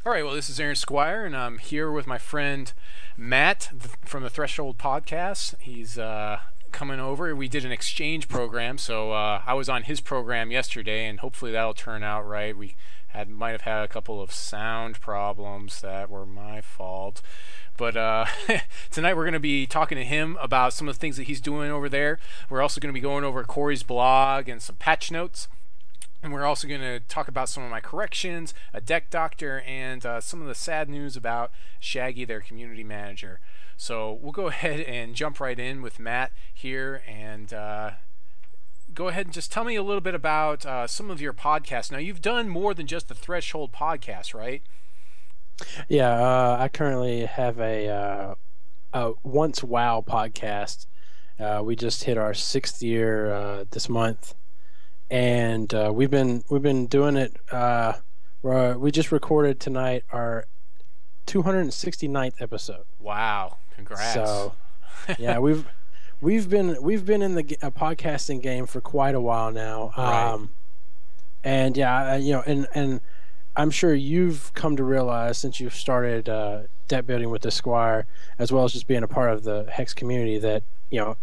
All right, well, this is Aaron Squire, and I'm here with my friend Matt from the Threshold Podcast. He's coming over. We did an exchange program, so I was on his program yesterday, and hopefully that'll turn out right. We might have had a couple of sound problems that were my fault. But tonight we're going to be talking to him about some of the things that he's doing over there. We're also going to be going over Corey's blog and some patch notes. And we're also going to talk about some of my corrections, a deck doctor, and some of the sad news about Shaggy, their community manager. So we'll go ahead and jump right in with Matt here, and go ahead and just tell me a little bit about some of your podcasts. Now, you've done more than just the Threshold podcast, right? Yeah, I currently have a Once WoW podcast. We just hit our 6th year this month. And we've been doing it. We just recorded tonight our 269th episode. Wow! Congrats. So, yeah, we've been in the podcasting game for quite a while now. Right. And yeah, and I'm sure you've come to realize since you've started deck building with the Squire, as well as just being a part of the Hex community, that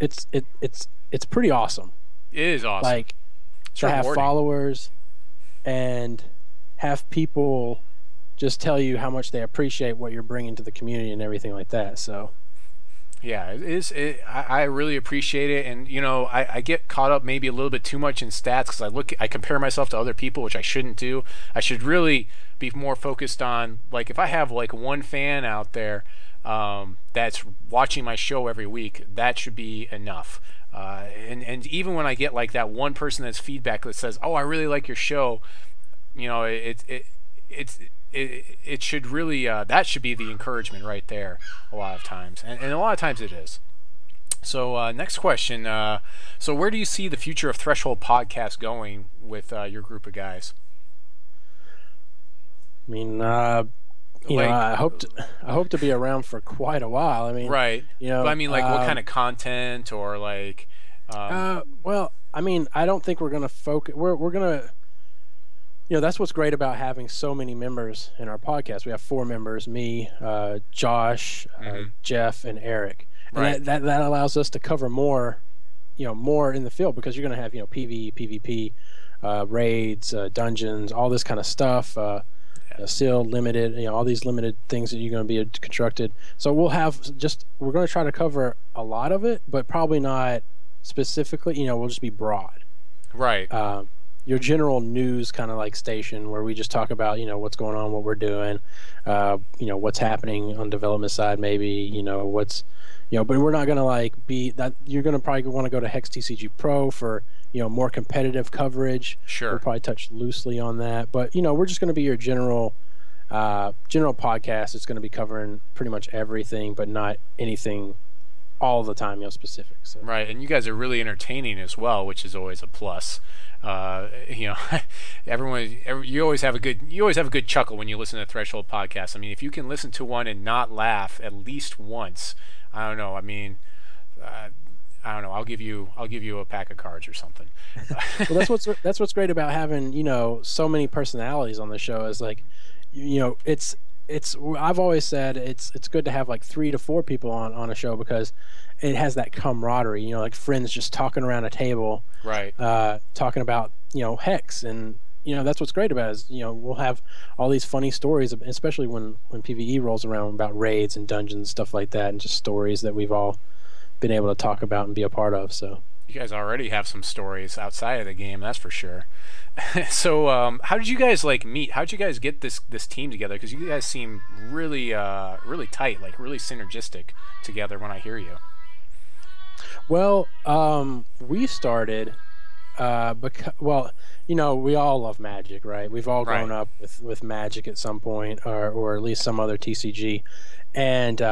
it's pretty awesome. It is awesome. Like, to have followers and have people just tell you how much they appreciate what you're bringing to the community and everything like that. So yeah, it is. I really appreciate it, and I get caught up maybe a little bit too much in stats because I compare myself to other people, which I shouldn't do. I should really be more focused on, like, if I have like one fan out there that's watching my show every week, that should be enough. And even when I get like that one person that's feedback that says, "Oh, I really like your show," it should really that should be the encouragement right there a lot of times, and a lot of times it is. So next question. So where do you see the future of Threshold Podcast going with your group of guys? I mean, I hope to be around for quite a while. I mean, right. But I mean, like, what kind of content, or like? Well, I mean, I don't think we're gonna focus. We're gonna. That's what's great about having so many members in our podcast. We have 4 members: me, Josh, Jeff, and Erik. Right. And that allows us to cover more, more in the field, because you're gonna have PvE, PvP, raids, dungeons, all this kind of stuff. Sealed, limited, all these limited things that you're going to be constructed. So we're going to try to cover a lot of it, but probably not specifically. We'll just be broad. Right. Your general news kind of like station, where we just talk about what's going on, what we're doing, what's happening on development side, maybe what's but we're not going to be that. You're going to probably want to go to Hex TCG Pro for more competitive coverage. Sure. We'll probably touch loosely on that, but we're just going to be your general podcast. It's going to be covering pretty much everything, but not anything all the time, specific. So. Right, and you guys are really entertaining as well, which is always a plus. You always have a good chuckle when you listen to Threshold Podcast. I mean, if you can listen to one and not laugh at least once, I don't know. I mean, I don't know. I'll give you a pack of cards or something. Well, that's what's great about having so many personalities on the show. Is like, it's I've always said it's good to have like 3 to 4 people on a show, because it has that camaraderie. Like friends just talking around a table, right? Talking about Hex, and that's what's great about it is we'll have all these funny stories, especially when PvE rolls around, about raids and dungeons and stuff like that, and just stories that we've all been able to talk about and be a part of. So you guys already have some stories outside of the game, that's for sure. So how did you guys meet? How did you guys get this team together? Because you guys seem really really tight, like really synergistic together when I hear you. Well, we started because, we all love Magic, right? We've all grown up with Magic at some point, or at least some other TCG, and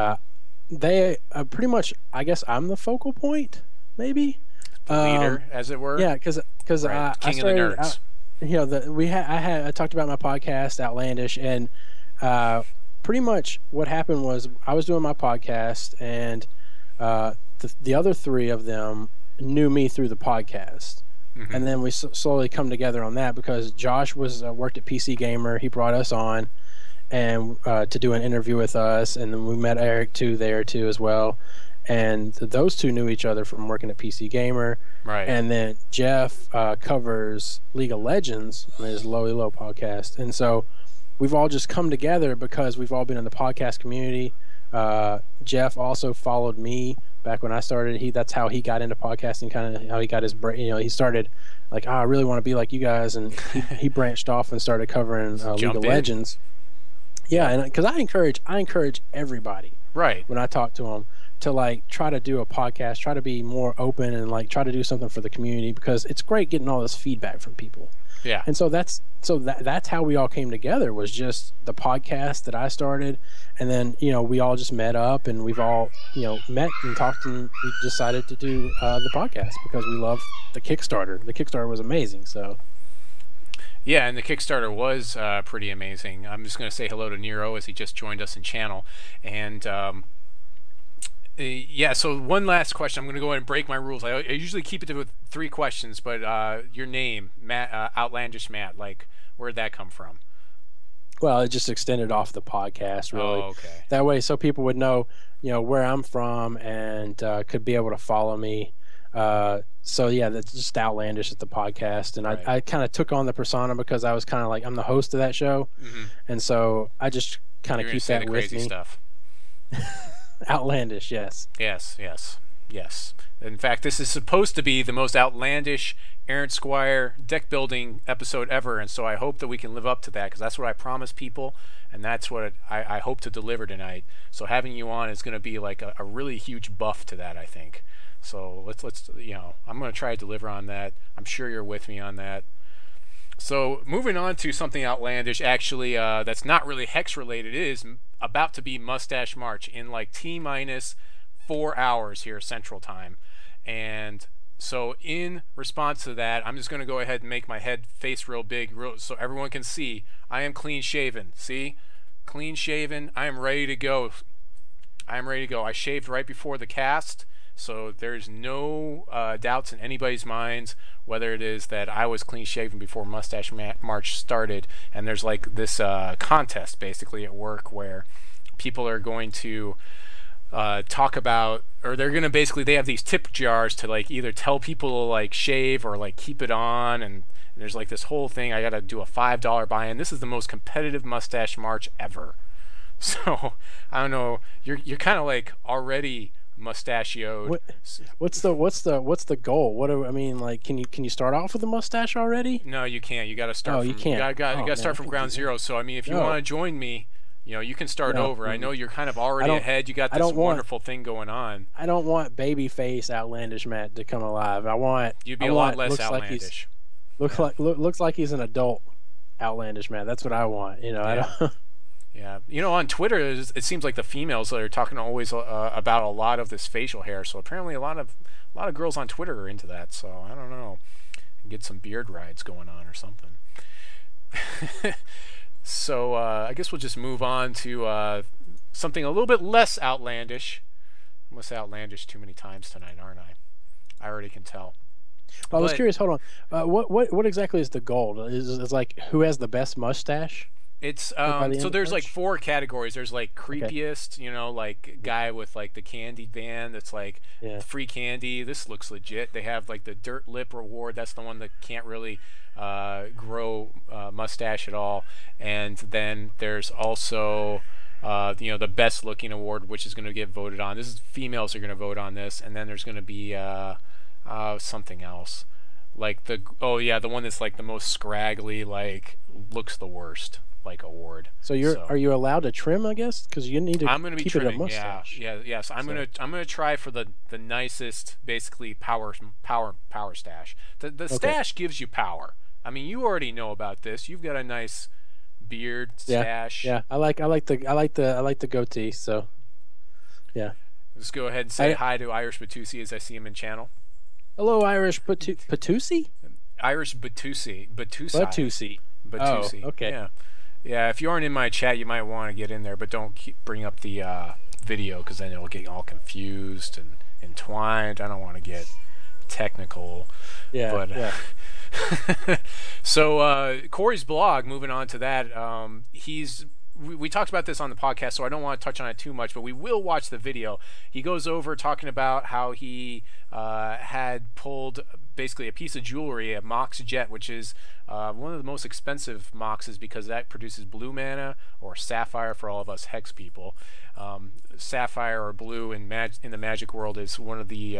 they pretty much, I guess I'm the focal point, maybe the leader, as it were. Yeah, because King I started, of the nerds. I talked about my podcast Outlandish, and pretty much what happened was I was doing my podcast, and the other 3 of them knew me through the podcast. Mm-hmm. And then we slowly come together on that, because Josh was worked at PC Gamer. He brought us on, and to do an interview with us, and then we met Erik too there too as well, and those two knew each other from working at PC Gamer. Right. And then Jeff covers League of Legends on his Lowy Low podcast, and so we've all just come together because we've all been in the podcast community. Jeff also followed me back when I started. That's how he got into podcasting, kind of how he got his he started like, I really want to be like you guys, and he branched off and started covering League of Legends. Yeah, and because I encourage everybody, right, when I talk to them, to like try to do a podcast, try to be more open, and like try to do something for the community, because it's great getting all this feedback from people. Yeah. And so that's how we all came together, was just the podcast that I started, and then we all just met up, and we've all met and talked, and we decided to do the podcast because we love the Kickstarter. The Kickstarter was amazing. So yeah, and the Kickstarter was pretty amazing. I'm just going to say hello to Nero as he just joined us in channel, and yeah, so one last question. I'm going to go ahead and break my rules. I usually keep it to 3 questions, but your name, Matt, Outlandish Matt, like, where'd that come from? Well, it just extended off the podcast, really. Oh, okay. That way, so people would know, where I'm from, and could be able to follow me. So yeah, that's just Outlandish at the podcast, and right. I kind of took on the persona because I was kind of like, I'm the host of that show, and so I just kind of keep that with crazy me. Stuff. Outlandish, yes. Yes. In fact, this is supposed to be the most outlandish Errant Squire deck building episode ever, and so I hope that we can live up to that, because that's what I promised people, and that's what I hope to deliver tonight. So having you on is going to be like a really huge buff to that, I think. So let's I'm going to try to deliver on that. I'm sure you're with me on that. So moving on to something outlandish, actually, that's not really Hex related. It is about to be Mustache March in like T-minus 4 hours here Central Time. And so in response to that, I'm just going to go ahead and make my head face real big so everyone can see. I am clean shaven. See? Clean shaven. I am ready to go. I shaved right before the cast, so there's no doubts in anybody's minds whether it is that I was clean shaven before Mustache March started. And there's like this contest basically at work where people are going to talk about, or they're going to basically, they have these tip jars to like either tell people to like shave or like keep it on, and there's like this whole thing. I got to do a $5 buy-in. This is the most competitive Mustache March ever. So I don't know, you're kind of like already mustachioed. What's the goal? What do I mean? Like, can you start off with a mustache already? No, you can't. You got to start. Oh, you can't. You got to start from ground zero. So I mean, if you want to join me, you can start over. I know you're kind of already ahead. You got this wonderful thing going on. I don't want babyface Outlandish Matt to come alive. You'd be a lot less outlandish. Looks like he's an adult Outlandish Matt. That's what I want. Yeah. I don't. Yeah, on Twitter, it seems like the females are talking always about a lot of this facial hair. So apparently, a lot of girls on Twitter are into that. So I don't know, get some beard rides going on or something. So I guess we'll just move on to something a little bit less outlandish. I'm gonna say outlandish too many times tonight, aren't I? I already can tell. Well, I was curious. Hold on. What exactly is the goal? Is like who has the best mustache? It's so there's like 4 categories. There's like creepiest, like guy with like the candy van that's like free candy. This looks legit. They have like the dirt lip reward. That's the one that can't really grow mustache at all. And then there's also the best looking award, which is going to get voted on. This is females are going to vote on this, and then there's going to be something else, like the one that's like the most scraggly, like looks the worst, like award. So are you allowed to trim? I guess because you need to. I'm going to be keep trimming. It a mustache. Yes. I'm gonna try for the nicest, basically power stash. The stash gives you power. I mean, you already know about this. You've got a nice beard stash. Yeah. I like the goatee. So, yeah. Let's go ahead and say hi to Irish Batusi as I see him in channel. Hello, Irish Batusi. Irish Batusi. Batusi. Oh, okay. Yeah. If you aren't in my chat, you might want to get in there, but don't bring up the video because then it'll get all confused and entwined. I don't want to get technical. Yeah. But, yeah. So Corey's blog. Moving on to that, he's we talked about this on the podcast, so I don't want to touch on it too much, but we will watch the video. He goes over talking about how he had pulled basically a piece of jewelry, a Mox Jet, which is one of the most expensive Moxes because that produces blue mana, or sapphire for all of us Hex people. Sapphire or blue in the Magic world is one of the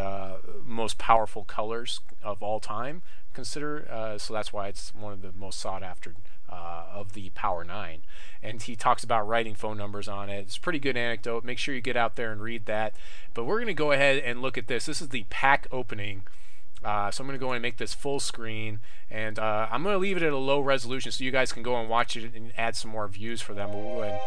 most powerful colors of all time, so that's why it's one of the most sought after of the Power 9. And he talks about writing phone numbers on it. It's a pretty good anecdote. Make sure you get out there and read that. But we're going to go ahead and look at this. This is the pack opening. So I'm going to go and make this full screen, and I'm going to leave it at a low resolution so you guys can go and watch it and add some more views for them. We'll go ahead.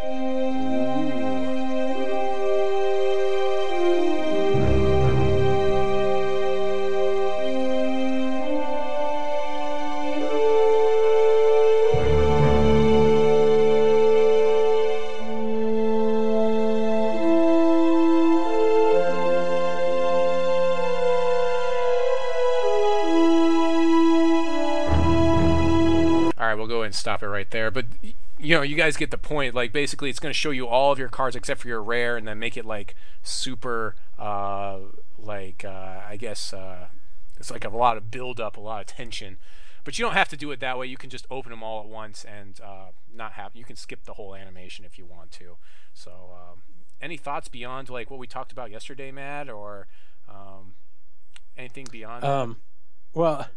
We'll go ahead and stop it right there, but you know, you guys get the point. Like, basically it's going to show you all of your cards except for your rare, and then make it like super I guess it's like a lot of build up, a lot of tension, but you don't have to do it that way. You can just open them all at once and you can skip the whole animation if you want to. So any thoughts beyond like what we talked about yesterday, Matt, or anything beyond that? Well,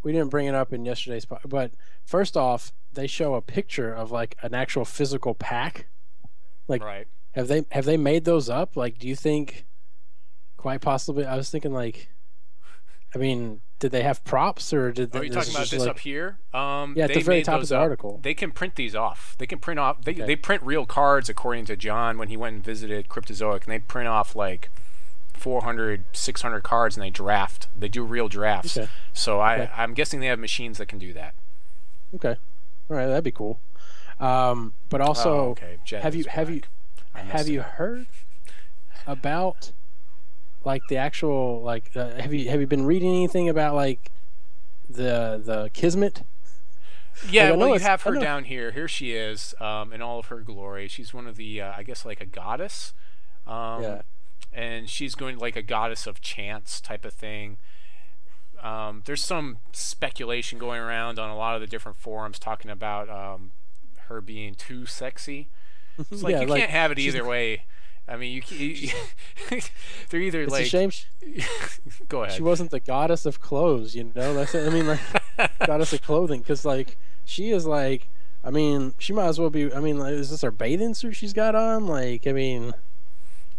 we didn't bring it up in yesterday's but first off, they show a picture of like an actual physical pack. Like, right. Have they made those up? Like, do you think quite possibly? I was thinking, like, I mean, did they have props, or did they? Are you talking about this, like, up here? Yeah, at the very top of the article. They can print these off. They can print off. They print real cards, according to John when he went and visited Cryptozoic, and they print off like 400, 600 cards, and they draft. They do real drafts. Okay. So I'm guessing they have machines that can do that. Okay, all right, that'd be cool. But also, have you heard about like the actual like have you been reading anything about like the Kismet? Yeah, like, well, you have her down here. Here she is, in all of her glory. She's one of the I guess like a goddess. Yeah. And she's going like a goddess of chance type of thing. There's some speculation going around on a lot of the different forums talking about her being too sexy. It's like, you can't have it either way. I mean, they're either it's like. It's a shame. Go ahead. She wasn't the goddess of clothes, you know. That's I mean, like goddess of clothing, because like she is like. I mean, she might as well be. I mean, like, is this her bathing suit she's got on? Like, I mean.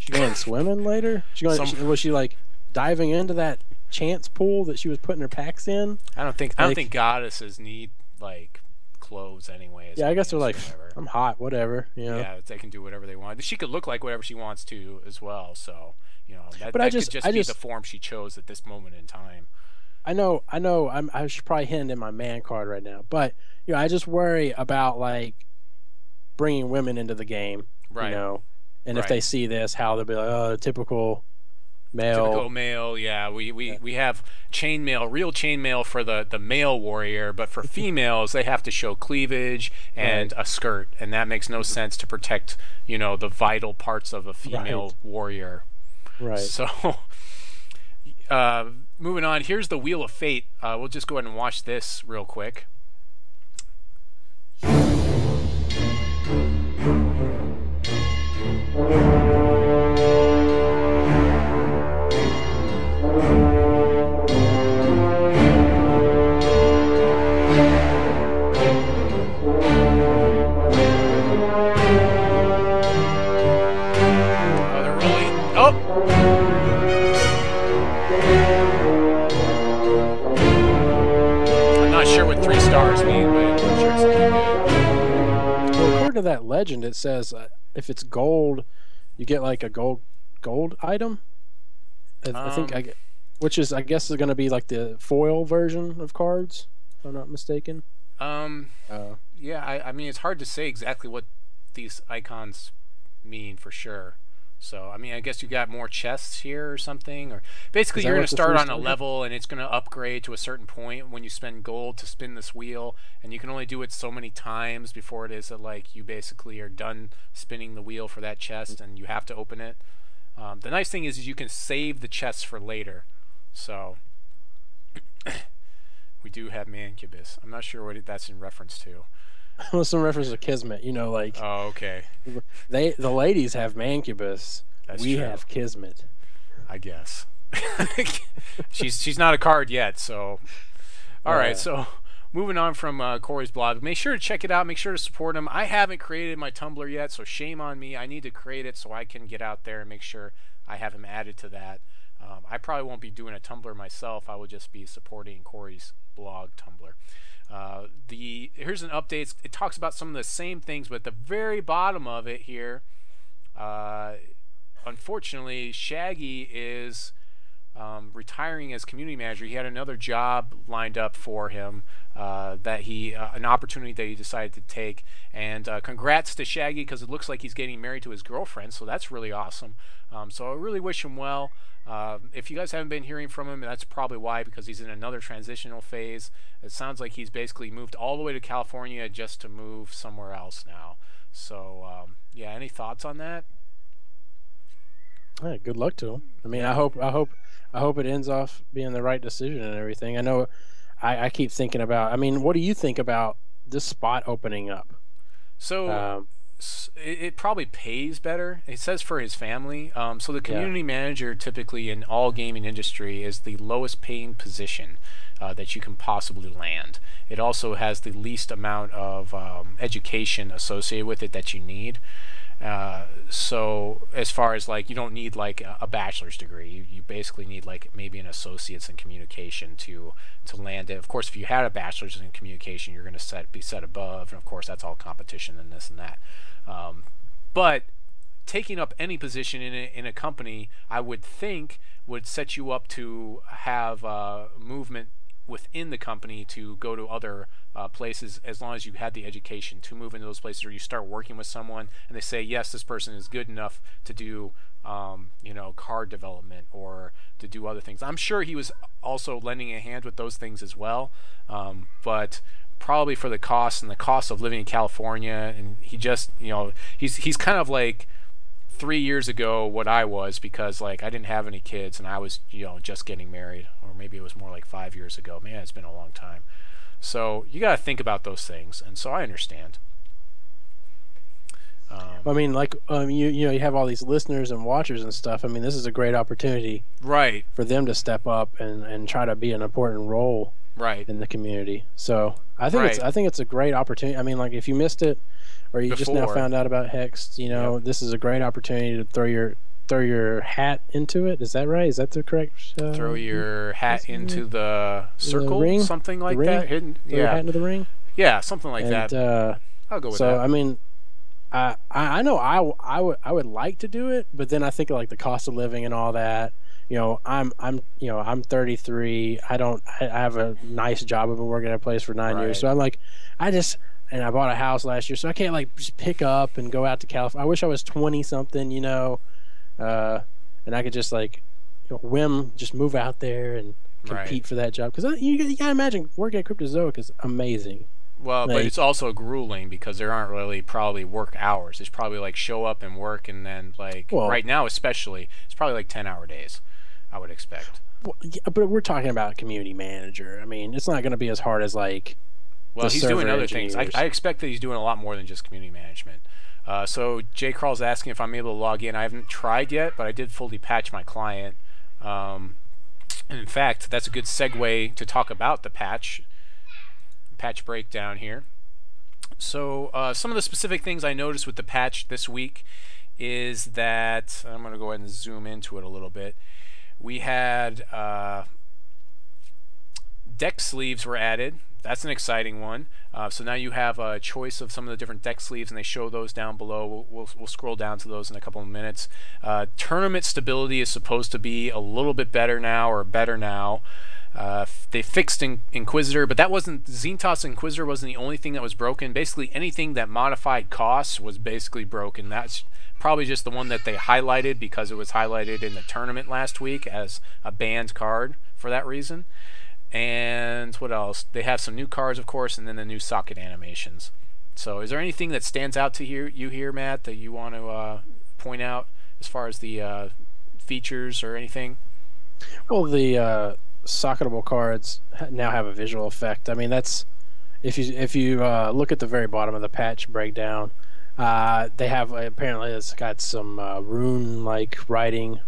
She going swimming later? Was she like diving into that chance pool that she was putting her packs in? I don't think goddesses need like clothes anyways. Yeah, I guess they're like, I'm hot, whatever. You know? Yeah, they can do whatever they want. She could look like whatever she wants to as well. So you know that could just be the form she chose at this moment in time. I know. I should probably hand in my man card right now, but you know, I just worry about like bringing women into the game. Right. You know. And if they see this, how they'll be like, oh, typical male. Typical male, yeah. We have chainmail, real chainmail for the male warrior, but for females, they have to show cleavage and a skirt, and that makes no sense to protect, you know, the vital parts of a female warrior. Right. So, moving on, here's the Wheel of Fate. We'll just go ahead and watch this real quick. I'm not sure what 3 stars mean, but I'm sure it's pretty good. Well, according to that legend, it says if it's gold, you get like a gold item. I think which is I guess is going to be like the foil version of cards, if I'm not mistaken. Yeah, I mean it's hard to say exactly what these icons mean for sure. So I mean, I guess you got more chests here or something, or basically you're what going to the start free on a stuff is? level and it's going to upgrade to a certain point when you spend gold to spin this wheel, and you can only do it so many times before it is that like you basically are done spinning the wheel for that chest and you have to open it. The nice thing is you can save the chests for later. So we do have Mancubus. I'm not sure what that's in reference to. Well, some reference to Kismet, like Oh, okay. the ladies have Mancubus. That's we true. have Kismet. I guess. she's not a card yet, so all right. So moving on from Corey's blog, make sure to check it out. Make sure to support him. I haven't created my Tumblr yet, so shame on me. I need to create it so I can get out there and make sure I have him added to that. I probably won't be doing a Tumblr myself. I will just be supporting Corey's blog Tumblr. Here's an update. It talks about some of the same things, but at the very bottom of it here, unfortunately, Shaggy is retiring as community manager. He had another job lined up for him, an opportunity that he decided to take. And congrats to Shaggy, because it looks like he's getting married to his girlfriend, so that's really awesome. So I really wish him well. If you guys haven't been hearing from him, that's probably why, because he's in another transitional phase. It sounds like he's basically moved all the way to California just to move somewhere else now. So yeah, any thoughts on that? Hey, good luck to him. I mean, I hope it ends off being the right decision and everything. I know. I keep thinking about. I mean, what do you think about this spot opening up? So it probably pays better. It says for his family. So the community manager typically in all gaming industry is the lowest paying position that you can possibly land. It also has the least amount of education associated with it that you need. So as far as like, you don't need like a bachelor's degree. You basically need like maybe an associate's in communication to land it. Of course, if you had a bachelor's in communication, you're going to be set above, and of course that's all competition and this and that. But taking up any position in a company, I would think, would set you up to have movement within the company to go to other places, as long as you had the education to move into those places, or you start working with someone and they say, yes, this person is good enough to do card development or to do other things. I'm sure he was also lending a hand with those things as well, but probably for the cost and the cost of living in California, and he just, he's kind of like 3 years ago what I was, because like I didn't have any kids and I was just getting married, or maybe it was more like 5 years ago. Man, it's been a long time. So you got to think about those things, and so I understand. I mean, like you have all these listeners and watchers and stuff. I mean, this is a great opportunity, right, for them to step up and try to be an important role, right, in the community. So I think it's a great opportunity. I mean, like if you missed it, or you just now found out about Hex, this is a great opportunity to throw your hat into it. Is that right? Is that the correct? Throw your hat into the circle, ring? Something like that. Throw your hat into the ring. Yeah, something like that. I'll go with that. So I mean, I know I would like to do it, but then I think of like the cost of living and all that. I'm 33. I have a nice job. I've been working at a place for 9 years, so I'm like, and I bought a house last year, so I can't like just pick up and go out to California. I wish I was 20 something, and I could just like just move out there and compete for that job, because you gotta imagine working at Cryptozoic is amazing. Well, but it's also grueling, because there aren't really probably work hours. It's probably like show up and work, and then like right now especially, it's probably like 10-hour days, I would expect. Well, yeah, but we're talking about community manager. I mean, it's not going to be as hard as like. Well, he's doing other things. I expect that he's doing a lot more than just community management. So Jay Crawl's asking if I'm able to log in. I haven't tried yet, but I did fully patch my client. And in fact, that's a good segue to talk about the patch breakdown here. So some of the specific things I noticed with the patch this week is that, I'm going to go ahead and zoom into it a little bit. We had deck sleeves were added. That's an exciting one. So now you have a choice of some of the different deck sleeves, and they show those down below. We'll scroll down to those in a couple of minutes. Tournament stability is supposed to be a little bit better now, or better now. They fixed Inquisitor, but that wasn't Zintas Inquisitor wasn't the only thing that was broken. Basically, anything that modified costs was basically broken. That's probably just the one that they highlighted because it was highlighted in the tournament last week as a banned card for that reason. And what else? They have some new cards, of course, and then the new socket animations. So, is there anything that stands out to you here, Matt, that you want to point out as far as the features or anything? Well, the socketable cards now have a visual effect. I mean, that's if you look at the very bottom of the patch breakdown, they have apparently it's got some rune-like writing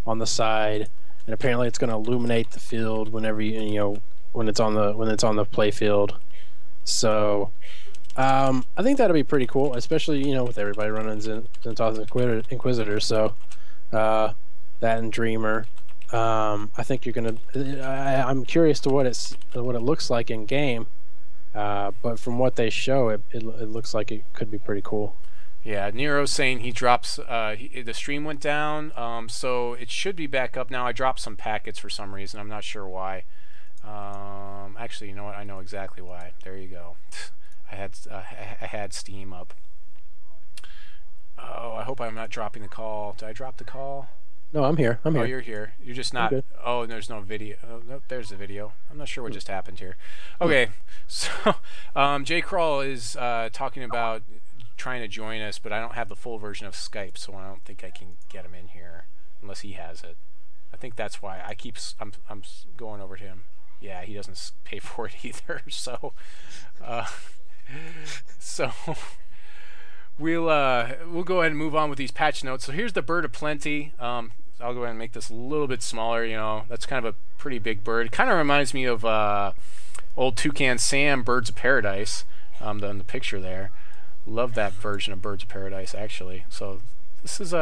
on the side, and apparently it's going to illuminate the field whenever when it's on the play field. So I think that'll be pretty cool, especially with everybody running Zintas Inquisitor. So that and Dreamer. I think you're gonna. I'm curious to what it looks like in game, but from what they show, it looks like it could be pretty cool. Yeah, Nero's saying he drops. The stream went down, so it should be back up now. I dropped some packets for some reason. I'm not sure why. Actually, you know what? I know exactly why. There you go. I had Steam up. Oh, I hope I'm not dropping the call. Did I drop the call? No, I'm here. Oh, you're here. You're just not. Oh, there's no video. Oh, no, there's the video. I'm not sure what just happened here. Okay, so J. Crawl is talking about trying to join us, but I don't have the full version of Skype, so I don't think I can get him in here unless he has it. I think that's why I'm going over to him. Yeah, he doesn't pay for it either. So, we'll go ahead and move on with these patch notes. So here's the Bird of Plenty. I'll go ahead and make this a little bit smaller. That's kind of a pretty big bird. It kind of reminds me of old Toucan Sam Birds of Paradise. The picture there. Love that version of Birds of Paradise, actually. So this is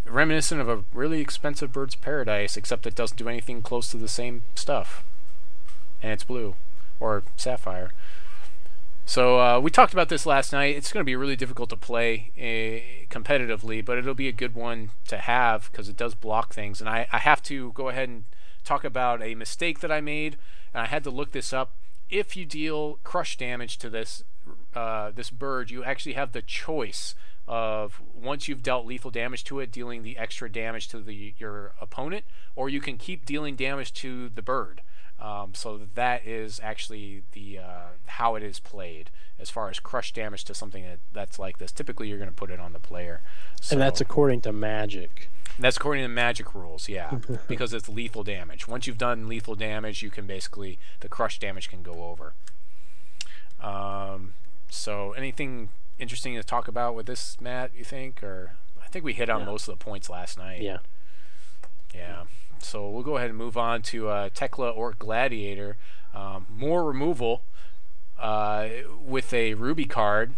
reminiscent of a really expensive Birds of Paradise, except it doesn't do anything close to the same stuff. And it's blue. Or sapphire. So we talked about this last night. It's going to be really difficult to play competitively, but it'll be a good one to have because it does block things. And I have to go ahead and talk about a mistake that I made, and I had to look this up. If you deal crush damage to this bird, you actually have the choice of, once you've dealt lethal damage to it, dealing the extra damage to your opponent, or you can keep dealing damage to the bird. So that is actually the how it is played as far as crush damage to something that's like this. Typically, you're going to put it on the player. So, and that's according to Magic. That's according to Magic rules, yeah, because it's lethal damage. Once you've done lethal damage, you can basically, the crush damage can go over. So anything interesting to talk about with this, Matt, you think? Or I think we hit on most of the points last night. Yeah. Yeah. So we'll go ahead and move on to Tekla Orc Gladiator. More removal with a Ruby card.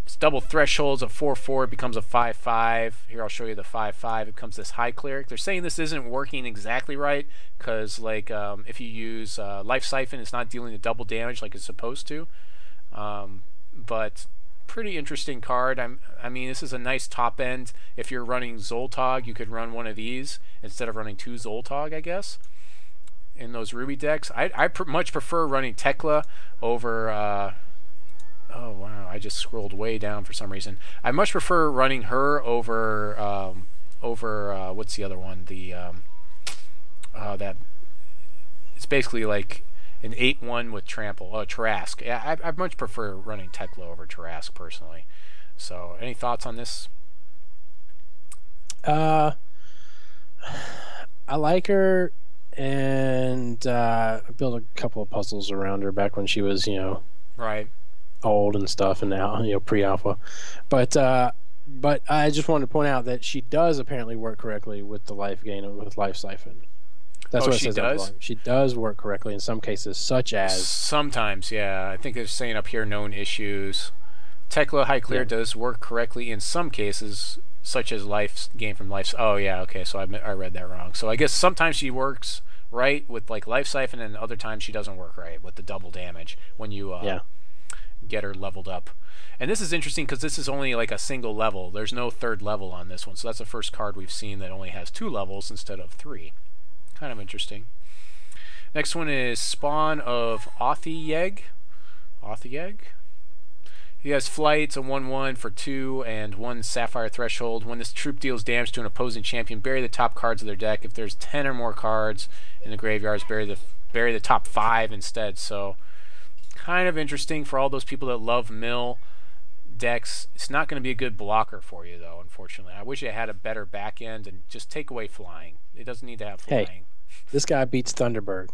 It's double thresholds of 4/4. It becomes a 5/5. Here, I'll show you the 5/5. It becomes this High Cleric. They're saying this isn't working exactly right because, like, if you use Life Siphon, it's not dealing the double damage like it's supposed to. But pretty interesting card. I mean, this is a nice top end. If you're running Zoltog, you could run one of these instead of running 2 Zoltog, I guess, in those Ruby decks. I much prefer running Tekla over... oh, wow, I just scrolled way down for some reason. I much prefer running her over... what's the other one? That... It's basically like an 8/1 with Trample. Tarrasque. Yeah, I much prefer running Tekla over Tarrasque, personally. So, any thoughts on this? I like her, and I built a couple of puzzles around her back when she was, right, old and stuff, and now, pre-alpha. But I just wanted to point out that she does apparently work correctly with the life gain and with Life Siphon. That's what it says. Does? She does work correctly in some cases, such as... Sometimes, yeah. I think they're saying up here, known issues. Tekla High Clear does work correctly in some cases, such as life gain from life... Oh, yeah, okay, so I read that wrong. So I guess sometimes she works right with, like, Life Siphon, and other times she doesn't work right with the double damage when you get her leveled up. And this is interesting because this is only like a single level. There's no third level on this one, so that's the first card we've seen that only has 2 levels instead of 3. Kind of interesting. Next one is Spawn of Othiyeg. Othiyeg? He has flight. It's a 1/1 for 2 and 1 Sapphire Threshold. When this troop deals damage to an opposing champion, bury the top cards of their deck. If there's 10 or more cards in the graveyards, bury the top 5 instead. So kind of interesting for all those people that love mill decks. It's not going to be a good blocker for you, though, unfortunately. I wish it had a better back end and just take away flying. It doesn't need to have flying. Hey, this guy beats Thunderbird.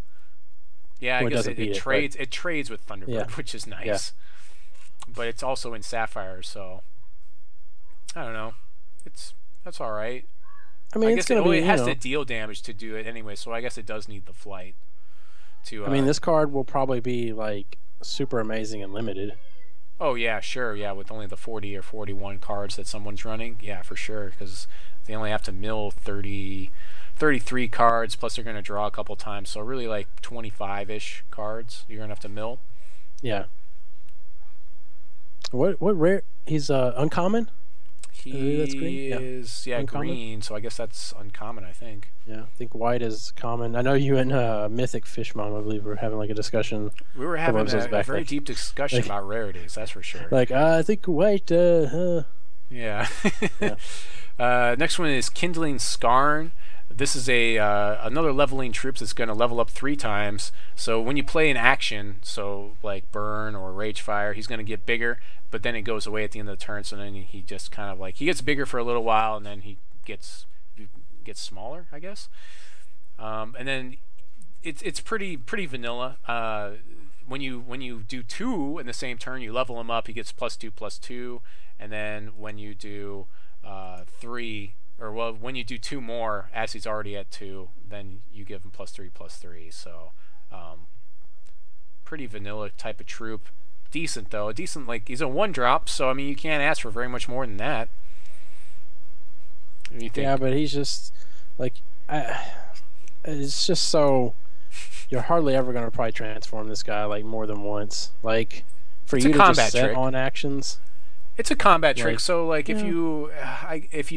Yeah, I guess it trades. It trades with Thunderbird, yeah. which is nice. Yeah. But it's also in Sapphire, so I don't know. That's all right. I mean, guess it has to deal damage to do it anyway, so I guess it does need the flight. I mean, this card will probably be like super amazing and limited. Oh yeah, sure, yeah, with only the 40 or 41 cards that someone's running, yeah, for sure, because they only have to mill 33 cards, plus they're going to draw a couple times, so really like 25-ish cards you're going to have to mill. Yeah. What rare? He's uncommon? That's green? Is green, so I guess that's uncommon, I think. Yeah, I think white is common. I know you and Mythic Fish Mom, I believe, were having like a discussion. We were having a very deep discussion about rarities, that's for sure. Like, I think white, Yeah. yeah. Next one is Kindling Skarn. This is another leveling troop that's going to level up 3 times. So when you play an action, so like Burn or Ragefire, he's going to get bigger, but then it goes away at the end of the turn. So then he just kind of like he gets bigger for a little while, and then he gets smaller, I guess. And then it's pretty vanilla. When you do 2 in the same turn, you level him up. He gets +2/+2, and then when you do 3. Or well, when you do 2 more, as he's already at 2, then you give him +3/+3. So, pretty vanilla type of troop. Decent though, like he's a 1-drop. So I mean, you can't ask for very much more than that. You think? Yeah, but he's just like, it's just so you're hardly ever going to probably transform this guy like more than once. Like for you to just set on actions. It's a combat trick, so like if you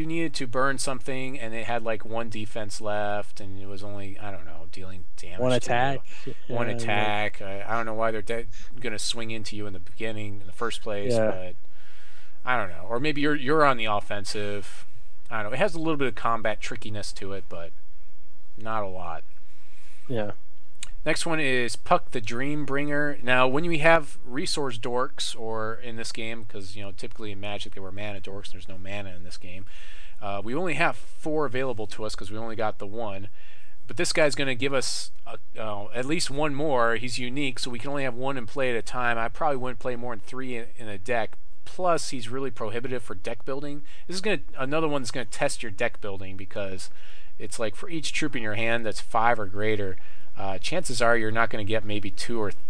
needed to burn something and it had like 1 defense left and it was only, I don't know, dealing damage. 1 attack. One attack. I don't know why they're going to swing into you in the beginning, in the first place, but I don't know. Or maybe you're on the offensive. I don't know. It has a little bit of combat trickiness to it, but not a lot. Yeah. Next one is Puck the Dreambringer. Now, when we have resource dorks, or in this game, because typically in Magic they were mana dorks, there's no mana in this game. We only have 4 available to us because we only got the 1. But this guy's going to give us at least 1 more. He's unique, so we can only have 1 in play at a time. I probably wouldn't play more than 3 in a deck. Plus, he's really prohibitive for deck building. This is another one that's going to test your deck building, because it's like for each troop in your hand that's 5 or greater, chances are you're not going to get maybe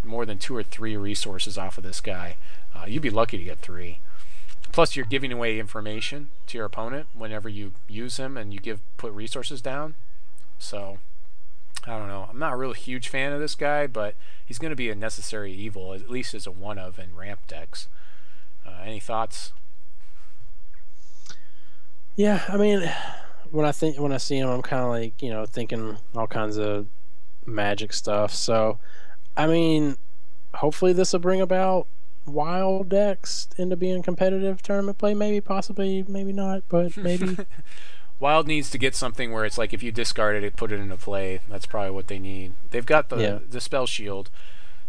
more than 2 or 3 resources off of this guy. You'd be lucky to get 3. Plus, you're giving away information to your opponent whenever you use him and you put resources down. So, I don't know. I'm not a real huge fan of this guy, but he's going to be a necessary evil, at least as a one-of in ramp decks. Any thoughts? Yeah, I mean, when I see him, I'm kind of like, thinking all kinds of Magic stuff. So, I mean, hopefully this will bring about wild decks into being competitive tournament play. Maybe, possibly, maybe not, but maybe. Wild needs to get something where it's like if you discard it, put it into play. That's probably what they need. They've got the spell shield.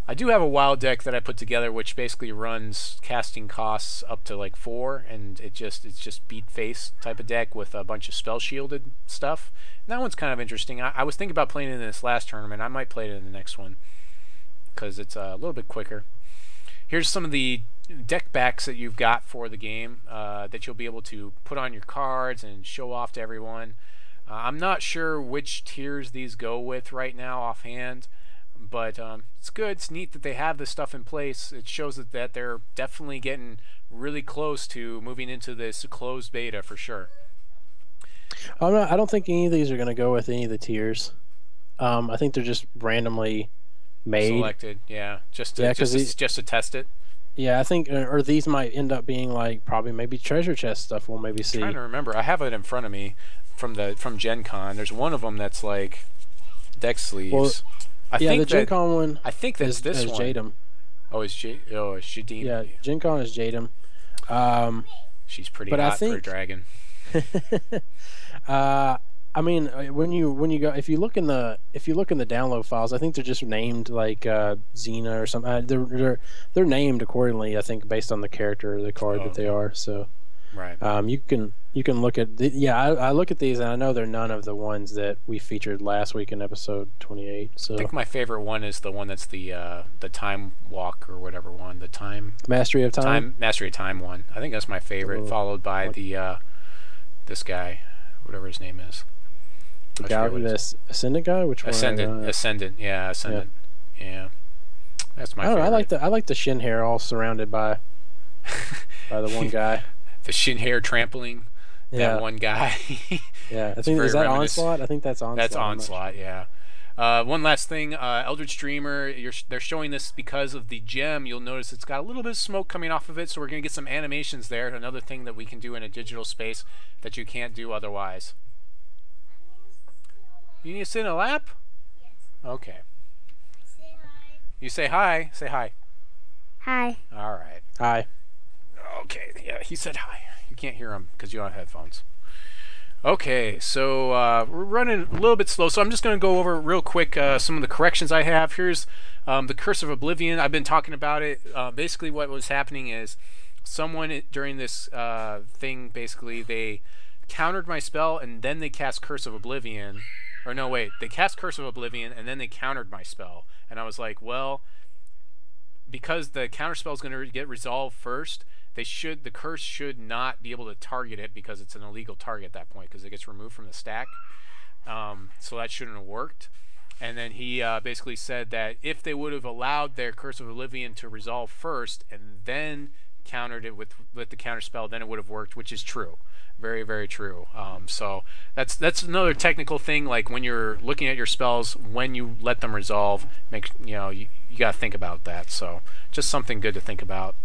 I do have a wild deck that I put together, which basically runs casting costs up to like 4, and it's just beat face type of deck with a bunch of spell shielded stuff. And that one's kind of interesting. I was thinking about playing it in this last tournament. I might play it in the next one because it's a little bit quicker. Here's some of the deck backs that you've got for the game that you'll be able to put on your cards and show off to everyone. I'm not sure which tiers these go with right now offhand, but it's good. It's neat that they have this stuff in place. It shows that they're definitely getting really close to moving into this closed beta for sure. I don't think any of these are going to go with any of the tiers. I think they're just randomly made. Selected, yeah. Just to test it. Yeah, I think, or these might end up being like probably maybe treasure chest stuff we'll maybe see. I'm trying to remember. I have it in front of me from Gen Con. There's one of them that's like deck sleeves. Well, I Yeah, think the Gen that, Con one I think that's is this one. Jadiim. Oh, it's Jadiim. Yeah, Gen Con is Jadiim. She's pretty but hot for a dragon. I mean, when you go, if you look in the download files, I think they're just named like Xena or something. They're named accordingly, I think, based on the character or the card that they are. So, right. You can look at I look at these and I know they're none of the ones that we featured last week in episode 28. So I think my favorite one is the one that's the time walk or whatever one, the time Mastery of Time. Mastery of Time one. I think that's my favorite, followed by the this guy, whatever his name is. The guy, this Ascendant guy, which Ascendant, one? Ascendant, yeah, Ascendant, yeah. That's my favorite. I like the shin hair all surrounded by the one guy. The shin hair trampling that one guy. Yeah, I think is that Onslaught? I think that's Onslaught. That's Onslaught, yeah. One last thing, Eldritch Dreamer, they're showing this because of the gem. You'll notice it's got a little bit of smoke coming off of it, so we're going to get some animations there. Another thing that we can do in a digital space that you can't do otherwise. You need to sit in a lap? Yes. Okay. Say hi. You say hi. Say hi. Hi. All right. Hi. Okay, yeah, he said hi. You can't hear him because you don't have headphones. Okay, so we're running a little bit slow, so I'm just going to go over real quick some of the corrections I have. Here's the Curse of Oblivion. I've been talking about it. Basically what was happening is someone during this thing, basically, they countered my spell and then they cast Curse of Oblivion. Or no, wait, they cast Curse of Oblivion and then they countered my spell. And I was like, well, because the counter spell is going to get resolved first, the curse should not be able to target it because it's an illegal target at that point because it gets removed from the stack. So that shouldn't have worked. And then he basically said that if they would have allowed their Curse of Oblivion to resolve first and then countered it with the counter spell, then it would have worked, which is true. Very, very true. So that's another technical thing. Like when you're looking at your spells, when you let them resolve, you got to think about that. So just something good to think about.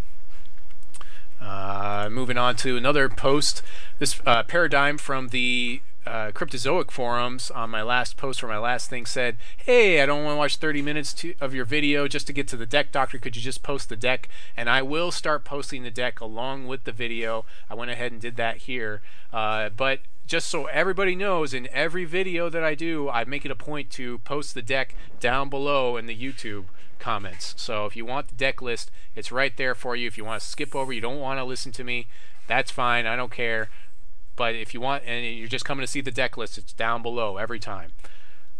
Moving on to another post. This Paradigm from the Cryptozoic forums on my last post for my last thing said, hey, I don't want to watch 30 minutes of your video just to get to the deck, Doctor. Could you just post the deck? And I will start posting the deck along with the video. I went ahead and did that here. But just so everybody knows, in every video that I do, I make it a point to post the deck down below in the YouTube comments. So if you want the deck list, it's right there for you. If you want to skip over, you don't want to listen to me, that's fine. I don't care. But if you want, and you're just coming to see the deck list, it's down below every time.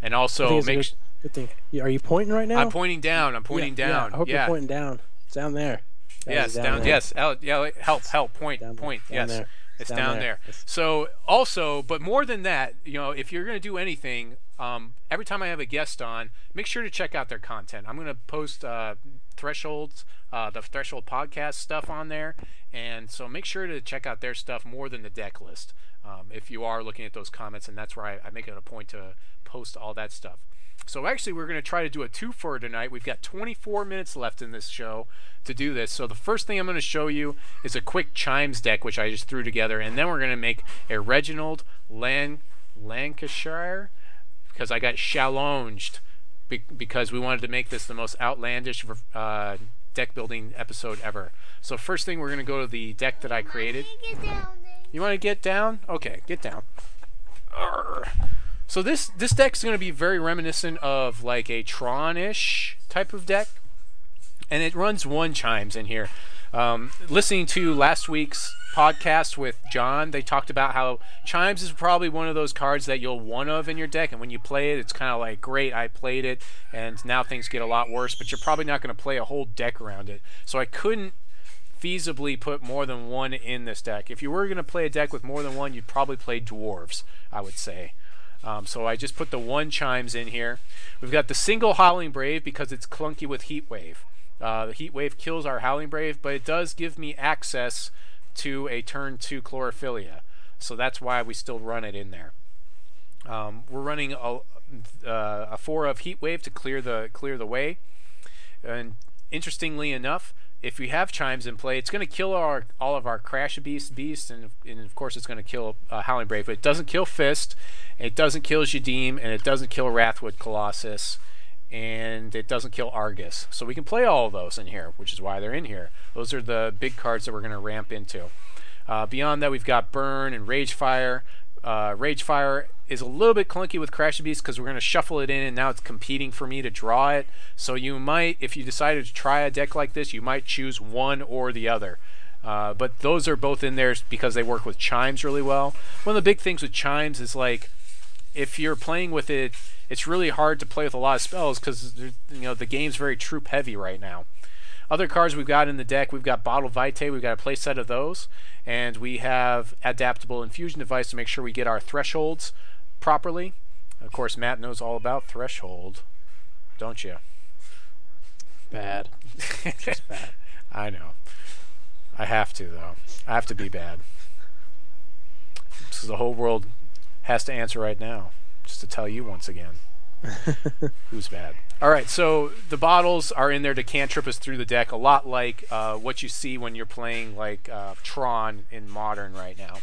And also, good thing. Are you pointing right now? I'm pointing down. I'm pointing down. Yeah, I hope you're pointing down. It's down there. Yes, down. Yes. Yeah. Help. Point. Yes. There. It's down there. So also, but more than that, if you're going to do anything, every time I have a guest on, make sure to check out their content. I'm going to post Thresholds, the Threshold podcast stuff on there, and so make sure to check out their stuff more than the deck list if you are looking at those comments, and that's where I make it a point to post all that stuff. So actually, we're going to try to do a two-for tonight. We've got 24 minutes left in this show to do this. So the first thing I'm going to show you is a quick Chimes deck, which I just threw together, and then we're going to make a Reginald Lancashire, because I got challenged because we wanted to make this the most outlandish deck building episode ever. So first thing, we're going to go to the deck that I created. You want to get down? Okay, get down. Arrgh. So this deck's going to be very reminiscent of like a Tron-ish type of deck, and it runs one Chimes in here. Listening to last week's podcast with John, they talked about how Chimes is probably one of those cards that you'll one of in your deck, and when you play it, it's kind of like, great, I played it, and now things get a lot worse, but you're probably not going to play a whole deck around it. So I couldn't feasibly put more than one in this deck. If you were going to play a deck with more than one, you'd probably play Dwarves, I would say. So I just put the one Chimes in here. We've got the single Howling Brave because it's clunky with Heat Wave. The Heat Wave kills our Howling Brave, but it does give me access to a turn 2 Chlorophyllia. So that's why we still run it in there. We're running a 4 of Heat Wave to clear the way. And interestingly enough, if we have Chimes in play, it's going to kill all of our Crash beasts, and of course it's going to kill Howling Brave, but it doesn't kill Fist, it doesn't kill Jadiim, and it doesn't kill Wrathwood Colossus, and it doesn't kill Argus. So we can play all of those in here, which is why they're in here. Those are the big cards that we're going to ramp into. Beyond that, we've got Burn and Ragefire. Ragefire is a little bit clunky with Crash the Beast because we're going to shuffle it in, and now it's competing for me to draw it. So you might, if you decided to try a deck like this, you might choose one or the other. But those are both in there because they work with Chimes really well. One of the big things with Chimes is, like, if you're playing with it, it's really hard to play with a lot of spells because the game's very troop heavy right now. Other cards we've got in the deck, we've got Bottled Vitae, we've got a play set of those, and we have Adaptable Infusion device to make sure we get our thresholds properly. Of course, Matt knows all about threshold, don't you? Bad. Just bad. I know. I have to, though. I have to be bad. So the whole world has to answer right now, just to tell you once again who's bad. All right, so the bottles are in there to cantrip us through the deck, a lot like what you see when you're playing like Tron in Modern right now.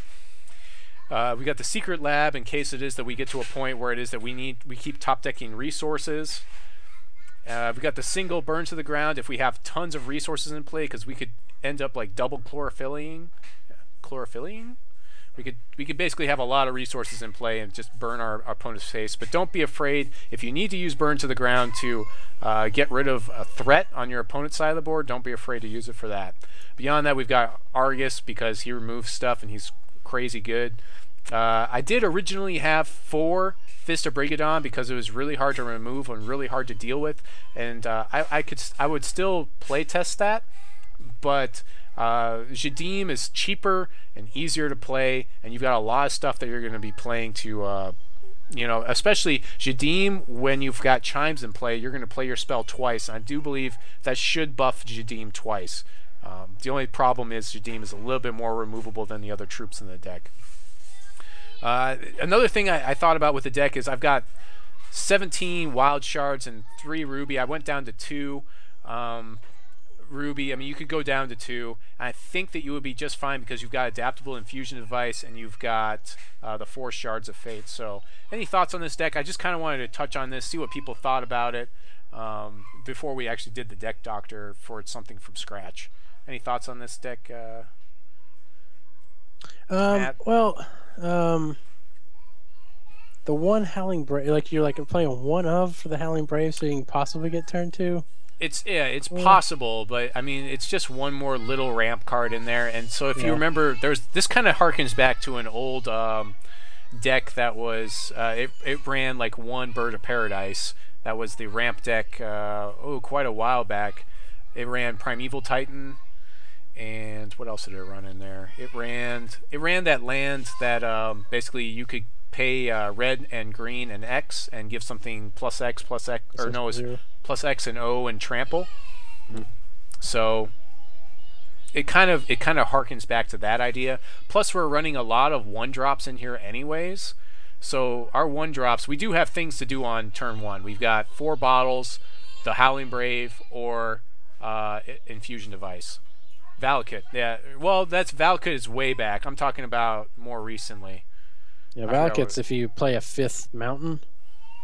We got the secret lab in case it is that we get to a point where it is that we keep top decking resources. We got the single burn to the ground if we have tons of resources in play, because we could end up like double chlorophyllia. We could basically have a lot of resources in play and just burn our opponent's face. But don't be afraid. If you need to use burn to the ground to get rid of a threat on your opponent's side of the board, don't be afraid to use it for that. Beyond that, we've got Argus because he removes stuff and he's crazy good. I did originally have 4 Fist of Briggadon because it was really hard to remove and really hard to deal with, and I would still play test that, but Jadiim is cheaper and easier to play, and you've got a lot of stuff that you're going to be playing to, especially Jadiim. When you've got Chimes in play, you're going to play your spell twice, and I do believe that should buff Jadiim twice. The only problem is Jadiim is a little bit more removable than the other troops in the deck. Another thing I thought about with the deck is I've got 17 wild shards and 3 ruby. I went down to 2 ruby. I mean, you could go down to 2. I think that you would be just fine because you've got Adaptable Infusion device and you've got the 4 Shards of Fate. So any thoughts on this deck? I just kind of wanted to touch on this, see what people thought about it before we actually did the deck doctor for something from scratch. Any thoughts on this deck, Matt? Well, the one Howling Brave, like you're playing one of for the Howling Brave, so you can possibly get turn 2. It's possible, but I mean it's just one more little ramp card in there. And so if you remember, this kind of harkens back to an old deck that was it ran like 1 Bird of Paradise. That was the ramp deck quite a while back. It ran Primeval Titan, and what else did it run in there? It ran that land that basically you could pay red and green and X and give something plus X, or no, it's plus X and O and trample. So it kind of harkens back to that idea. Plus we're running a lot of 1-drops in here anyways. So our 1-drops, we do have things to do on turn 1. We've got 4 bottles, the Howling Brave, or Infusion device. Valakut, yeah. Well, Valakut is way back. I'm talking about more recently. Yeah, Valakut's if you play a 5th mountain.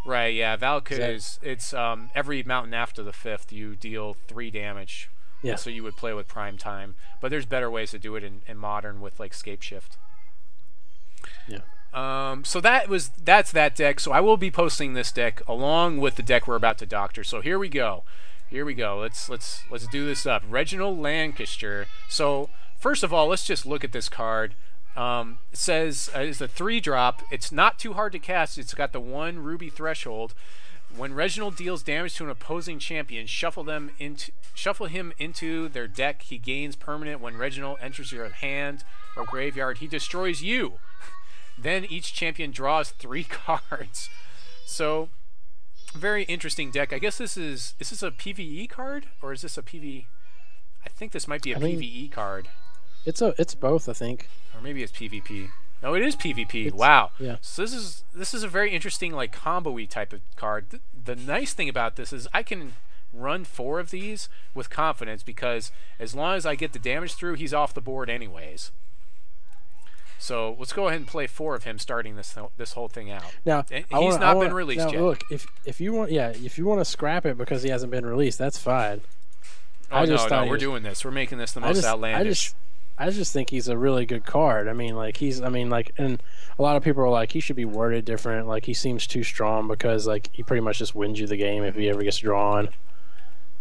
Right, yeah. Valakut it's every mountain after the 5th you deal 3 damage. Yeah. So you would play with Prime Time. But there's better ways to do it in Modern with like Scape Shift. Yeah. So that's that deck. So I will be posting this deck along with the deck we're about to doctor. So here we go. Let's do this up. Reginald Lancashire. So first of all, let's just look at this card. It says it's a 3-drop. It's not too hard to cast. It's got the 1 ruby threshold. When Reginald deals damage to an opposing champion, shuffle him into their deck. He gains permanent when Reginald enters your hand or graveyard. He destroys you. Then each champion draws 3 cards. So very interesting deck. I guess is this a PvE card or is this a PvE? I think this might be a PvE card. It's both, I think. Or maybe it's PvP. No, it is PvP. Wow. Yeah. So this is a very interesting like combo-y type of card. The nice thing about this is I can run 4 of these with confidence because as long as I get the damage through, he's off the board anyways. So let's go ahead and play 4 of him starting this whole thing out. Now And he's not been released yet. Look, if you want, if you want to scrap it because he hasn't been released, that's fine. Oh no, we're doing this. We're making this the most outlandish. I just think he's a really good card. I mean, and a lot of people are like, he should be worded different. Like, he seems too strong because, like, he pretty much just wins you the game if he ever gets drawn.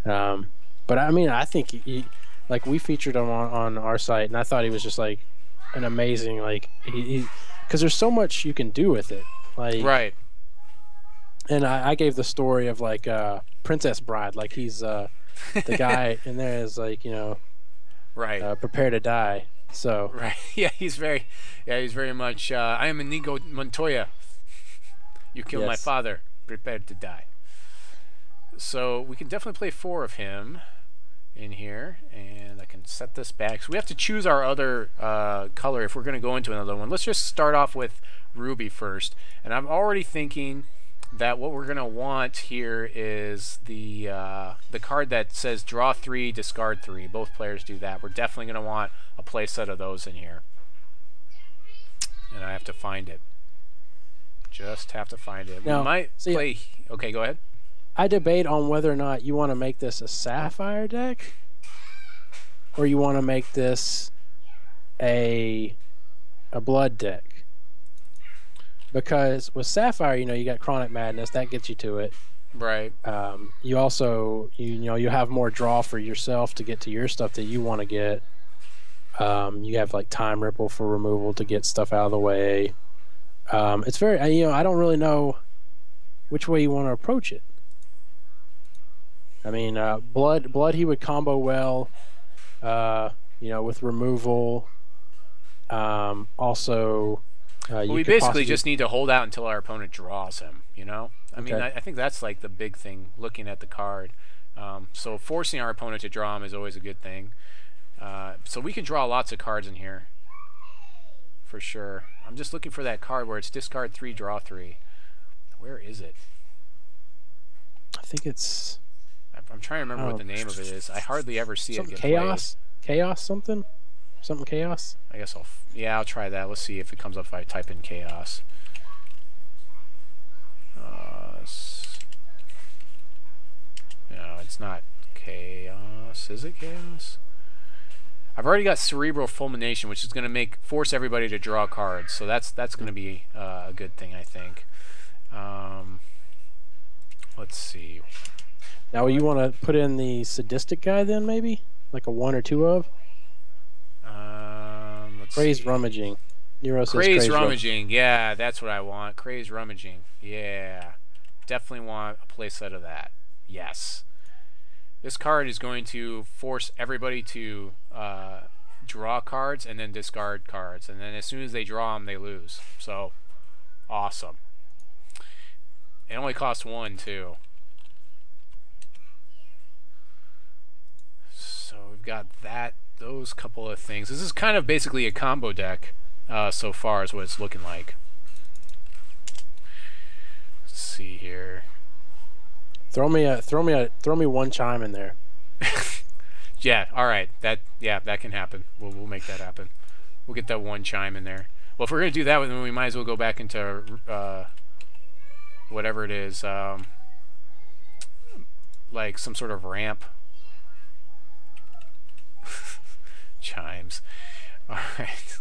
But I mean, I think like, we featured him on our site, and I thought he was just like an amazing, like, because there's so much you can do with it. Like, right. And I gave the story of, like, Princess Bride. Like, he's the guy in there is, like, right. Prepare to die. So right, he's very much. I am Inigo Montoya. You killed my father. Prepared to die. So we can definitely play 4 of him in here, and I can set this back. So we have to choose our other color if we're going to go into another one. Let's just start off with Ruby first, and I'm already thinking that what we're going to want here is the card that says draw 3, discard 3. Both players do that. We're definitely going to want a play set of those in here. And I have to find it. Just have to find it. Now, we might play... Okay, go ahead. I debate on whether or not you want to make this a Sapphire deck, or you want to make this a Blood deck. Because with Sapphire, you got Chronic Madness, that gets you to it. Right. You also, you have more draw for yourself to get to your stuff that you want to get. You have, like, Time Ripple for removal to get stuff out of the way. It's very, I don't really know which way you want to approach it. I mean, Blood he would combo well, with removal. Also, we basically just need to hold out until our opponent draws him, I mean, I think that's, like, the big thing looking at the card. So forcing our opponent to draw him is always a good thing. So we can draw lots of cards in here, for sure. I'm just looking for that card where it's discard 3, draw 3. Where is it? I think it's... I'm trying to remember what the name of it is. I hardly ever see it get Chaos? Played. Chaos something? Something Chaos? I guess I'll try that. Let's see if it comes up if I type in Chaos. No, it's not Chaos. Is it Chaos? I've already got Cerebral Fulmination, which is going to force everybody to draw cards. So that's going to be a good thing, I think. Let's see. Now, you want to put in the Sadistic guy then, maybe? Like a 1 or 2 of? Crazed Rummaging. Nero says Crazed Rummaging. Yeah, that's what I want. Crazed Rummaging. Yeah. Definitely want a playset of that. Yes. This card is going to force everybody to draw cards and then discard cards. And then as soon as they draw them, they lose. So, awesome. It only costs 1, too. So we've got those couple of things. This is kind of basically a combo deck so far is what it's looking like. Let's see here. Throw me 1 chime in there. Yeah, all right. That can happen. We'll make that happen. We'll get that 1 chime in there. Well, if we're gonna do that, then we might as well go back into whatever it is, like some sort of ramp. Chimes. All right.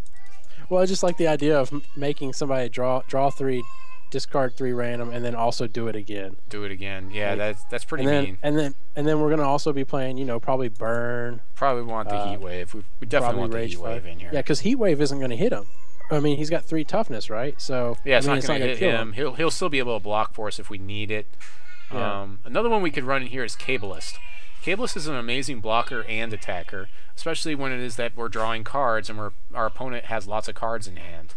Well, I just like the idea of making somebody draw 3, discard 3 random, and then also do it again. Do it again. Yeah, that's pretty mean. And then we're gonna also be playing, probably Burn. Probably want the Heat Wave. We definitely want the Heat Wave in here. Yeah, because Heat Wave isn't gonna hit him. I mean, he's got 3 toughness, right? So yeah, it's not gonna hit him. He'll still be able to block for us if we need it. Yeah. Another one we could run in here is Cabalist. Cabalist is an amazing blocker and attacker, especially when it is that we're drawing cards and our opponent has lots of cards in hand.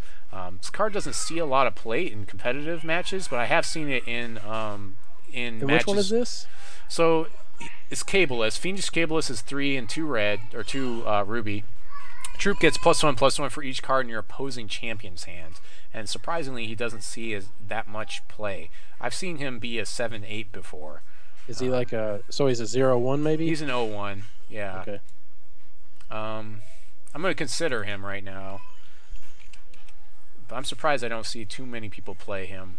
This card doesn't see a lot of play in competitive matches, but I have seen it in matches. Which one is this? So it's Cabalist. Fiendish Cabalist is 3 and 2 red, or 2 ruby. Troop gets +1/+1 for each card in your opposing champion's hand. And surprisingly, he doesn't see that much play. I've seen him be a 7/8 before. Is he like so he's a 0/1 maybe? He's an 0/1, yeah. Okay. I'm going to consider him right now. But I'm surprised I don't see too many people play him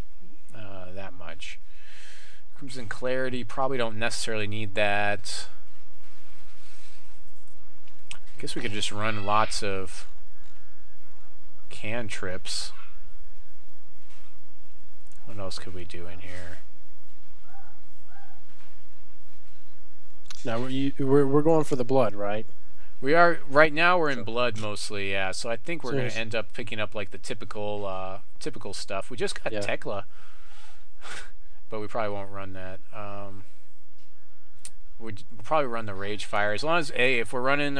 that much. Crimson Clarity, probably don't necessarily need that. I guess we could just run lots of cantrips. What else could we do in here? Now we're going for the blood, right? We are right now. We're in blood mostly, yeah. So I think we're So going to end up picking up like the typical stuff. We just got Tekla, but we probably won't run that. We'll probably run the Ragefire as long as if we're running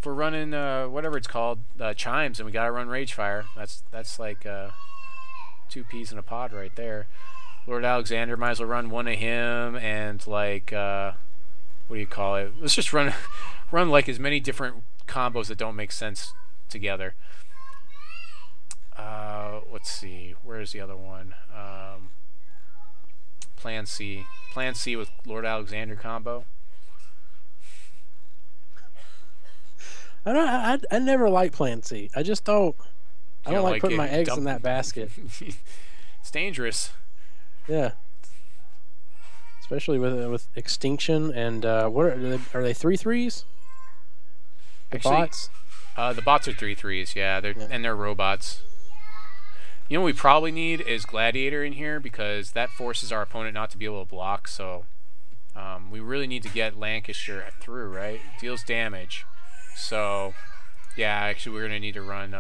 whatever it's called, Chimes, and we gotta run Ragefire. That's like 2 peas in a pod right there. Lord Alexander, might as well run one of him, and like what do you call it? Let's just run like as many different combos that don't make sense together. Let's see, where's the other one? Plan C with Lord Alexander combo. I never liked Plan C. I just don't. I don't like putting my eggs in that basket. It's dangerous. Yeah. Especially with Extinction and what are they 3/3s? Actually, bots? The bots are 3/3s. Yeah, and they're robots. You know what we probably need is Gladiator in here because that forces our opponent not to be able to block. So we really need to get Lancashire through, right? Deals damage. So yeah, actually we're gonna need to run.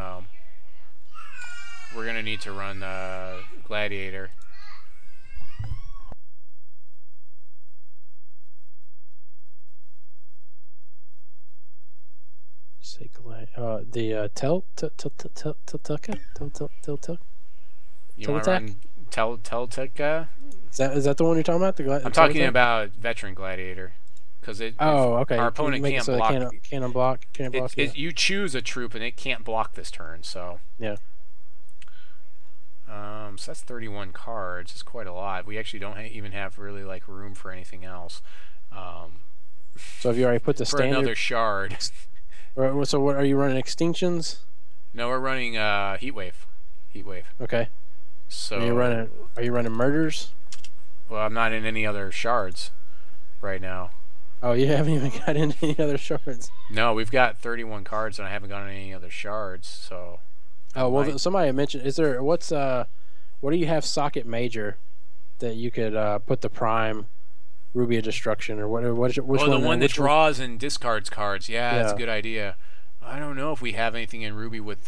Gladiator. Say the Teltuka. You want to run Teltuka? Is that the one you're talking about? I'm talking about Veteran Gladiator, because it. Okay. Our opponent can't so block. Can't unblock. Can't block. You choose a troop and it can't block this turn. So. Yeah. So that's 31 cards. It's quite a lot. We actually don't even have really like room for anything else. So have you already put the standard? For another shard. So what are you running? Extinctions? No, we're running Heatwave. Okay. So are you running murders? Well, I'm not in any other shards right now. Oh, you haven't even got into any other shards. No, we've got 31 cards and I haven't gotten any other shards. So. Oh well, somebody mentioned. What do you have socket major that you could put the prime Ruby of Destruction or whatever? Which the one that draws and discards cards. Yeah, that's a good idea. I don't know if we have anything in Ruby with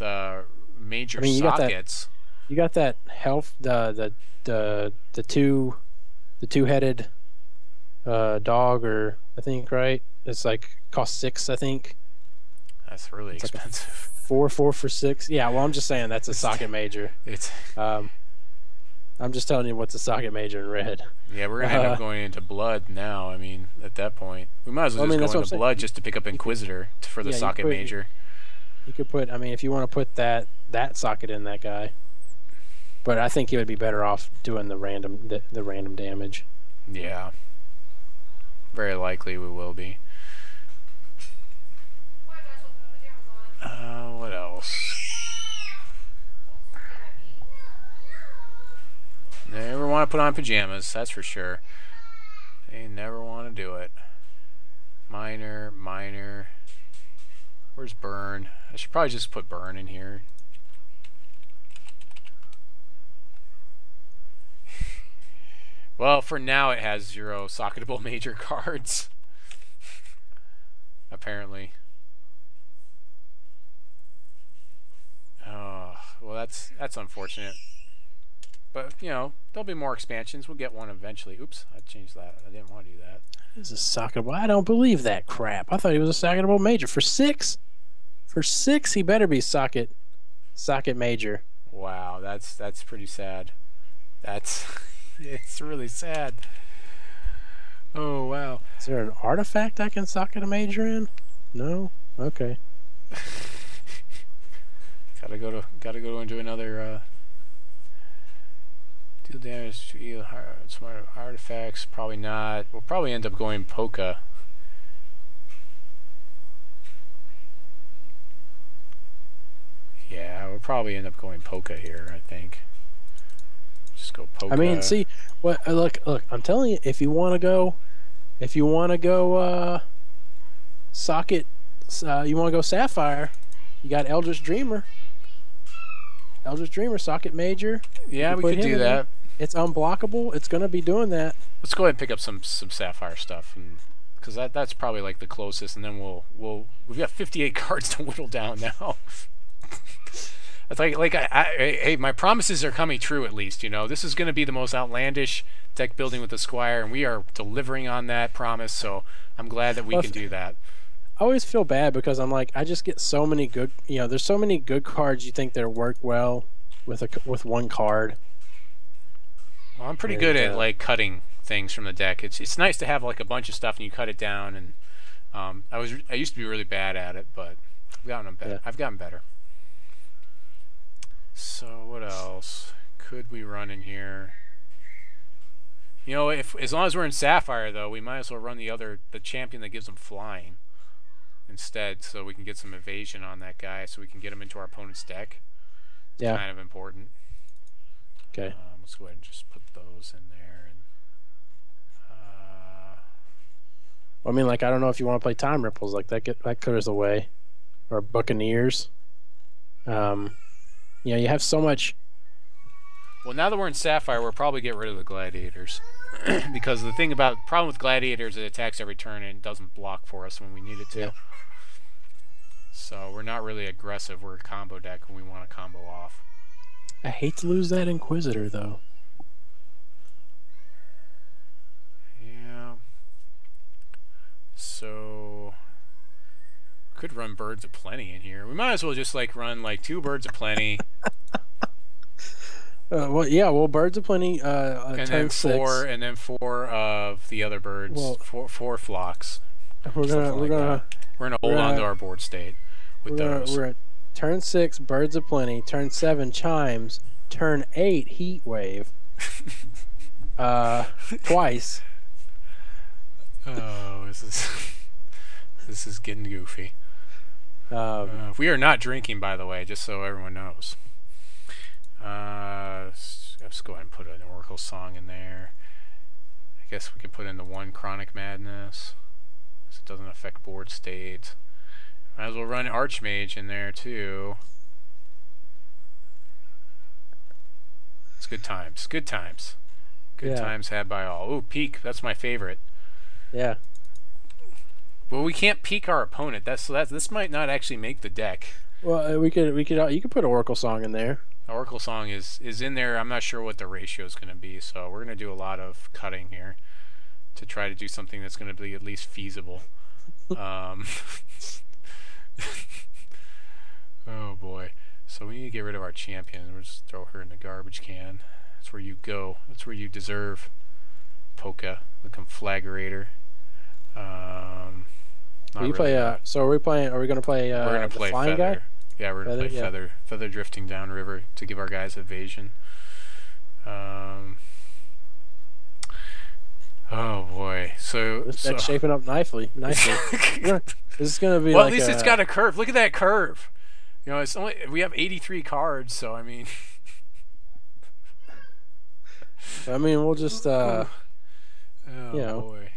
major sockets. You got that health, the two-headed dog, or I think, right? It's like cost 6, I think. That's really expensive. 4 for 6. Yeah, well, I'm just saying that's a socket major. I'm just telling you what's a socket major in red. Yeah, we're gonna end up going into blood now. I mean, at that point, we might as well just go into blood just to pick up Inquisitor for the socket major. You could put. I mean, if you want to put that socket in that guy, but I think he would be better off doing the random damage. Yeah, very likely we will be. What else? Never want to put on pajamas, that's for sure. They never want to do it. Minor. Where's Burn? I should probably just put Burn in here. Well, for now it has 0 socketable major cards. Apparently. Oh, well that's unfortunate. But, you know, there'll be more expansions. We'll get one eventually. Oops, I changed that. I didn't want to do that. This is socketable. I don't believe that crap. I thought he was a socketable major. For 6? For 6, he better be socket major. Wow, that's pretty sad. It's really sad. Oh, wow. Is there an artifact I can socket a major in? No? Okay. Gotta go into another deal damage to either smart artifacts. Probably not. We'll probably end up going Polka. Yeah, we're probably end up going Polka here, I think. Just go Polka. I mean, see, what? Look, I'm telling you, if you want to go socket, you want to go Sapphire, you got Eldritch Dreamer. Eldritch Dreamer, socket major. Yeah, we could do that. It's unblockable. It's going to be doing that. Let's go ahead and pick up some Sapphire stuff, and because that's probably like the closest, and then we've got 58 cards to whittle down now. It's like hey, my promises are coming true at least. You know, this is going to be the most outlandish deck building with the Squire, and we are delivering on that promise. So I'm glad that we can do that. I always feel bad because I'm like, I just get so many good. You know, there's so many good cards you think that work well with one card. Well, I'm pretty good at like cutting things from the deck. It's nice to have like a bunch of stuff and you cut it down. And I used to be really bad at it, but I've gotten better. So what else could we run in here? You know, as long as we're in Sapphire though, we might as well run the champion that gives them flying instead, so we can get some evasion on that guy, so we can get him into our opponent's deck. It's kind of important. Okay. Let's go ahead and just put those in there. And I mean, like, I don't know if you want to play Time Ripples, like that clears away, or Buccaneers. You know, you have so much. Well, now that we're in Sapphire, we'll probably get rid of the Gladiators. Because the problem with Gladiators, it attacks every turn and doesn't block for us when we need it to. Yeah. So we're not really aggressive. We're a combo deck when we want to combo off. I hate to lose that Inquisitor, though. Yeah. So could run Birds of Plenty in here. We might as well just like run like 2 Birds of Plenty. Well, yeah. Well, Birds of Plenty. And then 4, and then 4 of the other birds. Well, four flocks. We're gonna hold on to our board state with those. We're at turn 6, Birds of Plenty. Turn 7, Chimes. Turn 8, Heat Wave. Twice. Oh, this is getting goofy. We are not drinking, by the way, just so everyone knows. Let's go ahead and put an Oracle song in there. I guess we could put in the 1 Chronic Madness, so it doesn't affect board state. Might as well run Archmage in there too. It's good times. Good times. Good times had by all. Ooh, Peak. That's my favorite. Yeah. Well, we can't peek our opponent. This might not actually make the deck. Well, you could put Oracle Song in there. Oracle Song is in there. I'm not sure what the ratio is going to be, so we're going to do a lot of cutting here to try to do something that's going to be at least feasible. Oh boy. So we need to get rid of our champion. We'll just throw her in the garbage can. That's where you go. That's where you deserve. Polka, the Conflagrator. Are we going to play we're going to play Flying Feather. Guy? Yeah, we're going to play Feather. Feather drifting downriver to give our guys evasion. Oh boy. So that's shaping up nicely. This is going to be well, at least it's got a curve. Look at that curve. You know, we have 83 cards, so I mean we'll just oh boy.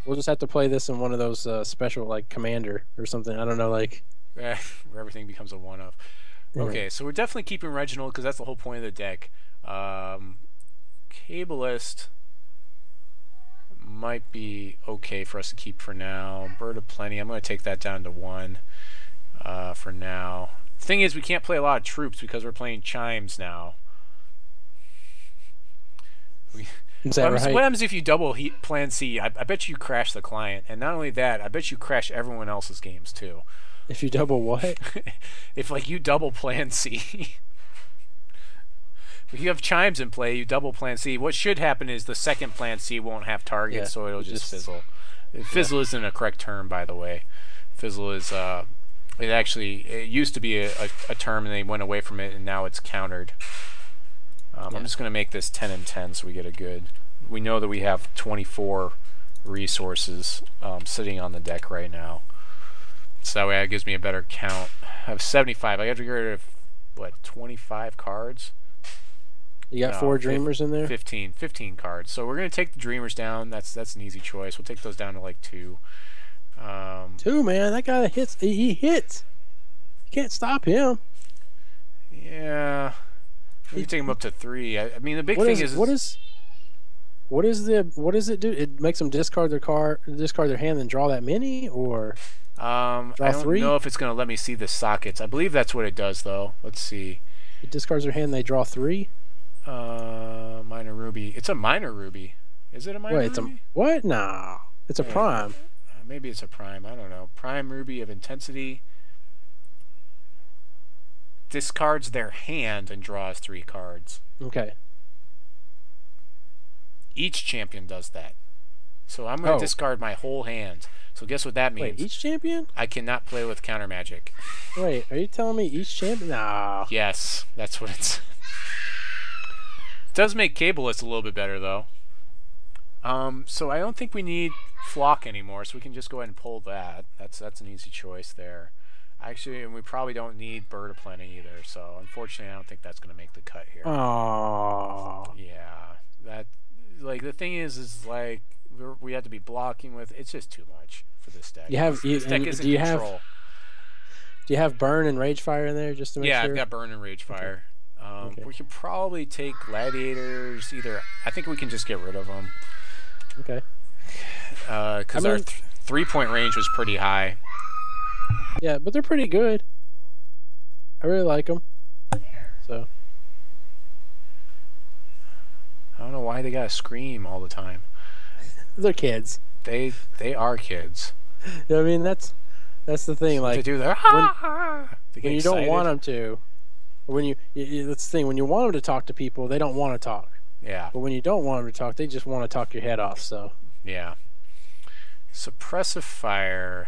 We'll just have to play this in one of those special, like, Commander or something. I don't know, like... where everything becomes a one-of. Okay, so we're definitely keeping Reginald, because that's the whole point of the deck. Cabalist might be okay for us to keep for now. Bird of Plenty, I'm going to take that down to 1 for now. The thing is, we can't play a lot of troops because we're playing Chimes now. Is that right? What happens if you double Plan C? I bet you crash the client, and not only that, I bet you crash everyone else's games too. If you double what? If like you double Plan C. If you have Chimes in play, you double Plan C. What should happen is the second Plan C won't have targets, so it'll just fizzle. Fizzle isn't a correct term, by the way. Fizzle is it used to be a term, and they went away from it, and now it's countered. I'm just going to make this 10 and 10 so we get a good... We know that we have 24 resources sitting on the deck right now. So that way it gives me a better count. I have 75. I have to get rid of what, 25 cards. You got 4 Dreamers in there? 15 cards. So we're going to take the Dreamers down. That's an easy choice. We'll take those down to like 2. 2, man. That guy hits. He hits. You can't stop him. Yeah. We can take him up to 3. I mean, the big thing is what does it do? It makes them discard their hand, and draw that many, or I don't know if it's going to let me see the sockets. I believe that's what it does, though. Let's see. It discards their hand. They draw 3. Minor ruby. It's a minor ruby. Is it a minor ruby? What? No. It's a prime. Maybe it's a prime. I don't know. Prime ruby of intensity. Discards their hand and draws 3 cards. Okay. Each champion does that. So I'm going to discard my whole hand. So guess what that means? Wait, each champion? I cannot play with counter magic. Wait, are you telling me each champion? No. Yes, that's what it's... It does make Cabalist a little bit better, though. So I don't think we need Flock anymore, so we can just go ahead and pull that. That's an easy choice there. Actually, and we probably don't need Bird of Plenty either, so unfortunately I don't think that's going to make the cut here. Oh. Yeah. That, like, the thing is like, we have to be blocking with... It's just too much for this deck. This deck isn't control. Do you have Burn and Ragefire in there just to make sure? Yeah, I've got Burn and Ragefire. Okay. We could probably take Gladiators either. I think we can just get rid of them. Okay. Because our 3-point range was pretty high. Yeah, but they're pretty good. I really like them. So. I don't know why they gotta scream all the time. They're kids. They are kids. I mean, that's the thing. Like, they do their when you don't want them to. When that's the thing. When you want them to talk to people, they don't want to talk. Yeah. But when you don't want them to talk, they just want to talk your head off. So. Yeah. Suppressive Fire.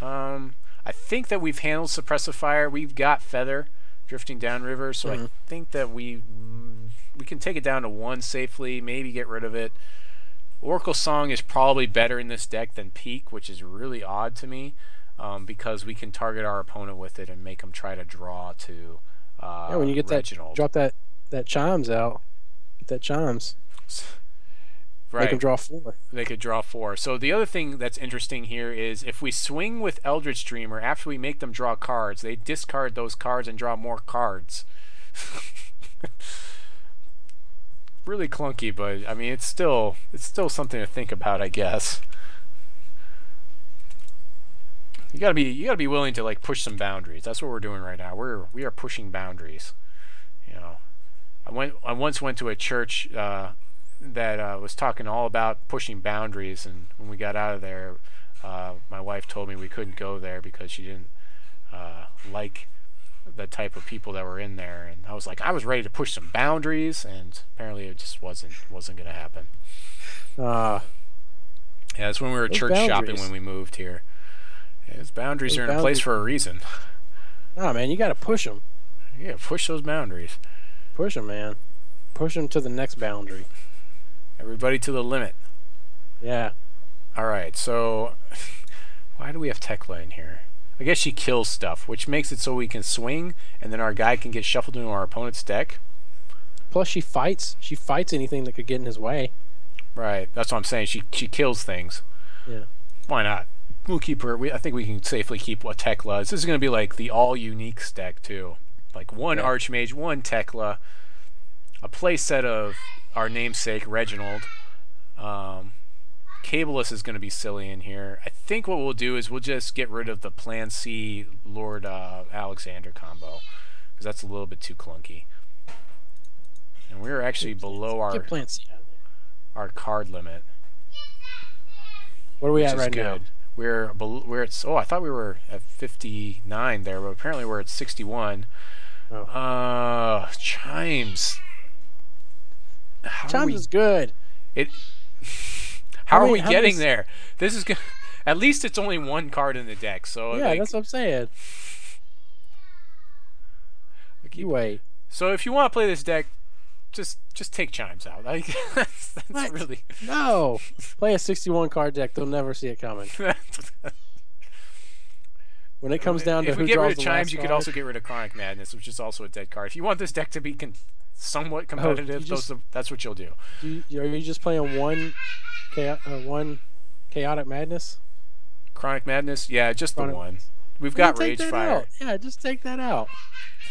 I think that we've handled Suppressive Fire. We've got Feather drifting downriver, so I think that we can take it down to 1 safely. Maybe get rid of it. Oracle Song is probably better in this deck than Peak, which is really odd to me, because we can target our opponent with it and make them try to draw to. Yeah, when you get Reginald. drop that Chimes out. Get that Chimes. Right. Make them draw 4. They could draw 4. So the other thing that's interesting here is if we swing with Eldritch Dreamer after we make them draw cards, they discard those cards and draw more cards. Really clunky, but I mean it's still something to think about, I guess. You gotta be willing to like push some boundaries. That's what we're doing right now. We are pushing boundaries. You know, I once went to a church that was talking all about pushing boundaries, and when we got out of there, my wife told me we couldn't go there because she didn't like the type of people that were in there, and I was like, I was ready to push some boundaries, and apparently it just wasn't gonna happen. Yeah, that's when we were church shopping when we moved here. Yeah, those boundaries are in place for a reason. Nah, man, you gotta push them. Yeah, push those boundaries. Push them, man. Push them to the next boundary. Everybody to the limit. Yeah. Alright, so why do we have Tekla in here? I guess she kills stuff, which makes it so we can swing, and then our guy can get shuffled into our opponent's deck. Plus, she fights. She fights anything that could get in his way. Right, that's what I'm saying. She kills things. Yeah. Why not? We'll keep her. I think we can safely keep what Tekla is. This is going to be like the all-unique deck, too. Like 1 Archmage, 1 Tekla, a play set of our namesake, Reginald. Cabalist is going to be silly in here. I think what we'll do is we'll just get rid of the Plan C Lord Alexander combo, because that's a little bit too clunky. And we're actually below our card limit. What are we at right now? We're at, I thought we were at 59 there, but apparently we're at 61. Oh. Chimes. Chimes is good. How are we getting there? This is at least it's only 1 card in the deck, so yeah, that's what I'm saying. You wait. So if you want to play this deck, just take Chimes out. Like, that's really no. Play a 61 card deck; they'll never see it coming. When it comes down to if who we get draws rid of the Chimes, last you could card, also get rid of Chronic Madness, which is also a dead card. If you want this deck to be somewhat competitive, that's what you'll do. Are you just playing one Chaotic Madness? Chronic Madness? Yeah, just the one. We've Well, got take that Ragefire. out. Yeah, just take that out.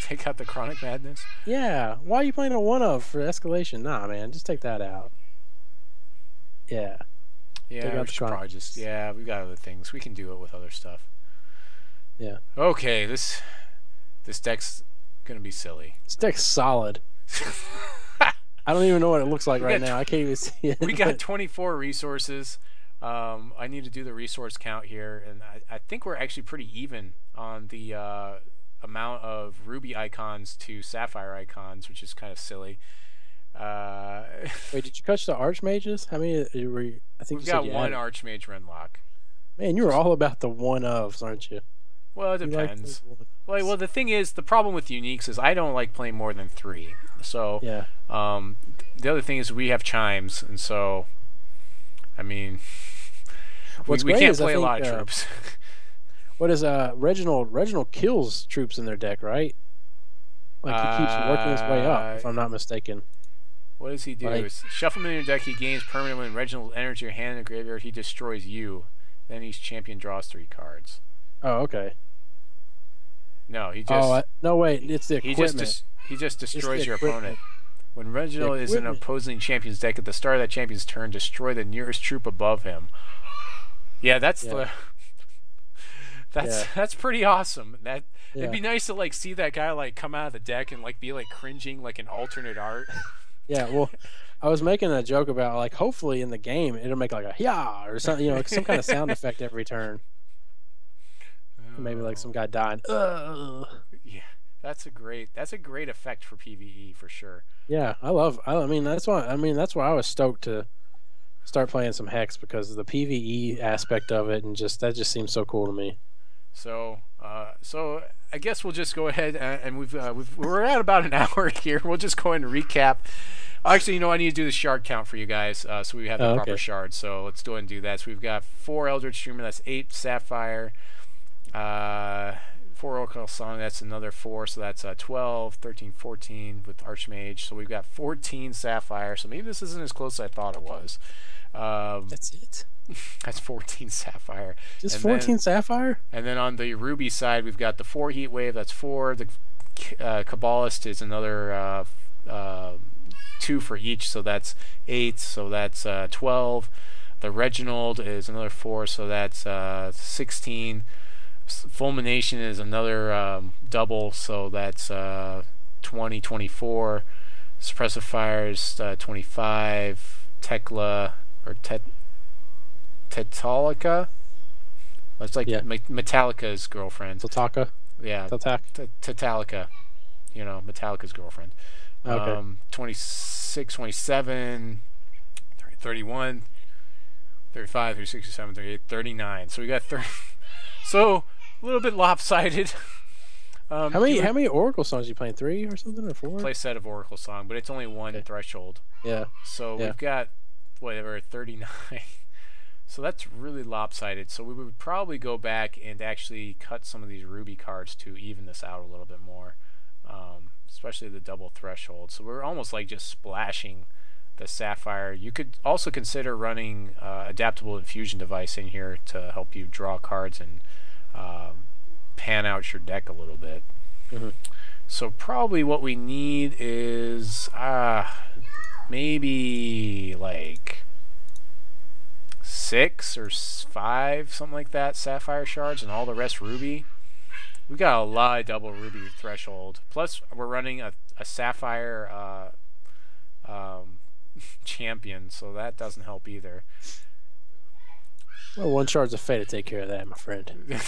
Take out the Chronic Madness? Yeah. Why are you playing a one of for escalation? Nah, man, just take that out. Yeah. Yeah, we should probably just... Yeah, we got other things. We can do it with other stuff. Yeah. Okay, this deck's gonna be silly. This deck's solid. I don't even know what it looks like right now. I can't even see it. We got 24 resources. I need to do the resource count here, and I think we're actually pretty even on the amount of ruby icons to sapphire icons, which is kind of silly. Wait, did you catch the archmages? How many were you? I think we've you got said one archmage Renlock. Man, you were all about the one-ofs, aren't you? Well, it depends. Well, the thing is, the problem with uniques is I don't like playing more than 3. So, yeah. The other thing is we have Chimes, and so, I mean, we can't play a lot of troops. What is Reginald? Reginald kills troops in their deck, right? Like he keeps working his way up, if I'm not mistaken. What does he do? Like, shuffle him in your deck. He gains permanent when Reginald enters your hand in the graveyard. He destroys you. Then each champion draws 3 cards. Oh, okay. No, he just. No, wait. It's the equipment. He just destroys your opponent. When Reginald is in an opposing champion's deck at the start of that champion's turn, destroy the nearest troop above him. Yeah, that's that's pretty awesome. It'd be nice to like see that guy like come out of the deck and like be like cringing like an alternate art. Yeah, well, I was making a joke about like hopefully in the game it'll make like a yeah or something, you know, some kind of sound effect every turn. Maybe like some guy dying. Yeah, that's a great effect for PvE for sure. Yeah, I mean that's why I was stoked to start playing some Hex, because of the PvE aspect of it, and that just seems so cool to me. So I guess we'll just go ahead and we're at about an hour here. We'll just go ahead and recap. Actually, you know, I need to do the shard count for you guys, so we have the proper shards. So let's go ahead and do that. So we've got 4 Eldritch Streamer, that's 8 Sapphire, 4 Oracle Song, that's another 4, so that's 12, 13, 14 with Archmage. So we've got 14 Sapphire. So maybe this isn't as close as I thought it was. That's it. That's 14 Sapphire. Just 14 Sapphire? And then on the Ruby side, we've got the 4 Heat Wave, that's 4. The Kabbalist is another 2 for each, so that's 8, so that's 12. The Reginald is another 4, so that's 16. Fulmination is another double, so that's 20, 24. Suppressive Fire is 25. Tekla, or Tetalica? It's like Metallica's girlfriend. Tataka? Yeah. Tetalica. You know, Metallica's girlfriend. Okay. 26, 27, 30, 31, 35, 36, 37, 38, 39. So we got 30. So a little bit lopsided. How many Oracle songs are you playing? 3 or something, or 4? Play a set of Oracle song, but it's only 1 threshold. Yeah. So we've got whatever 39. So that's really lopsided. So we would probably go back and actually cut some of these Ruby cards to even this out a little bit more, especially the double threshold. So we're almost like just splashing the Sapphire. You could also consider running Adaptable Infusion device in here to help you draw cards and pan out your deck a little bit. So probably what we need is maybe like 6 or 5, something like that, Sapphire shards, and all the rest Ruby. We got a lot of double Ruby threshold. Plus, we're running a Sapphire champion, so that doesn't help either. Well, 1 Shards of Fate to take care of that, my friend.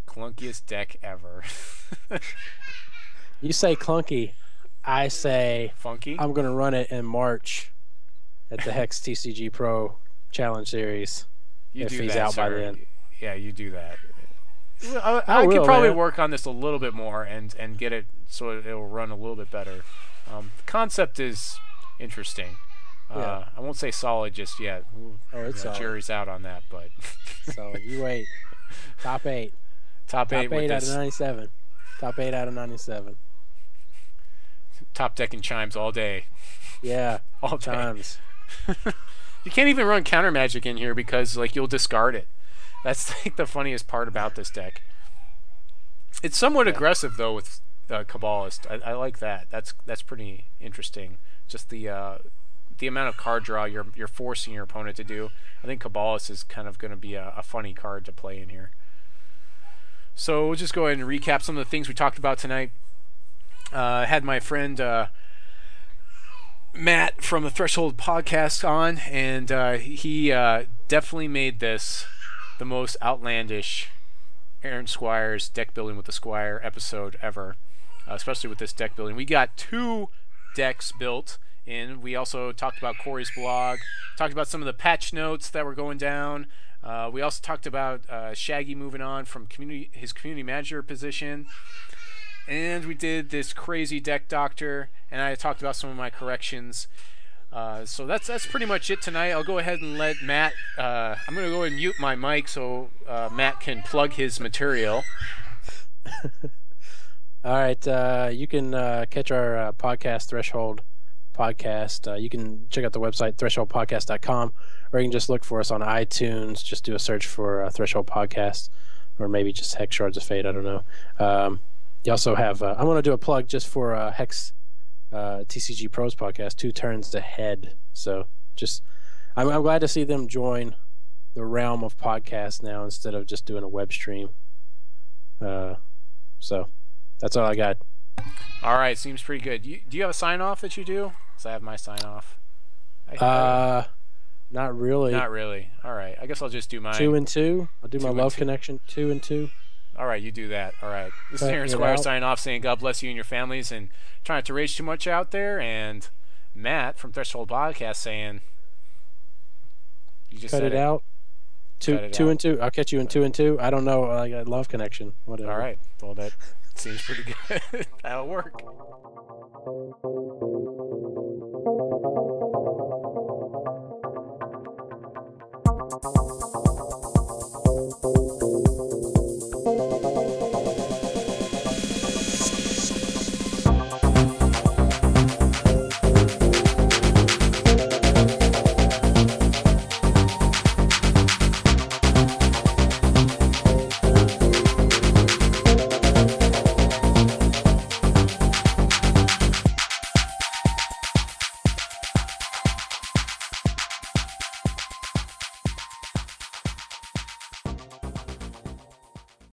Clunkiest deck ever. You say clunky, I say funky. I'm gonna run it in March at the Hex TCG Pro Challenge Series. If he's out by then. Yeah, you do that. I could probably work on this a little bit more and get it so it'll run a little bit better. The concept is interesting. I won't say solid just yet. It's solid. Jury's out on that, but so you wait. Top 8. Top 8 Top with 8 out this. of 97. Top 8 out of 97. Top decking Chimes all day. Yeah. All day. Chimes. You can't even run counter magic in here because like you'll discard it. That's like the funniest part about this deck. It's somewhat aggressive though with Kabbalist. I like that. That's pretty interesting. Just the amount of card draw you're forcing your opponent to do. I think Kabbalist is kind of going to be a funny card to play in here. So we'll just go ahead and recap some of the things we talked about tonight. I had my friend Matt from the Threshold podcast on, and he definitely made this the most outlandish Aaron Squire's deck building with the Squire episode ever, especially with this deck building. We got 2 decks built, and we also talked about Corey's blog, talked about some of the patch notes that were going down. We also talked about Shaggy moving on from his community manager position. And we did this crazy deck doctor, and I talked about some of my corrections. So that's pretty much it tonight. I'll go ahead and let Matt. I'm going to go ahead and mute my mic so Matt can plug his material. All right. You can catch our podcast, Threshold Podcast. You can check out the website, thresholdpodcast.com, or you can just look for us on iTunes. Just do a search for Threshold Podcast, or maybe just Hex Shards of Fate. I don't know. You also have, I'm going to do a plug just for Hex TCG Pros podcast, 2 Turns Ahead. So just, I'm glad to see them join the realm of podcasts now instead of just doing a web stream. So that's all I got. All right, seems pretty good. Do you have a sign off that you do? Because I have my sign off. Not really. Not really. All right, I guess I'll just do mine. 2 and 2. I'll do my love connection. 2 and 2. All right, you do that. All right. This is Aaron Squire signing off, saying God bless you and your families, and trying not to rage too much out there. And Matt from Threshold Podcast saying, "You just cut said it out." Two and 2. I'll catch you in 2 and 2. I don't know. I got love connection. Whatever. All right. Well, that seems pretty good. That'll work.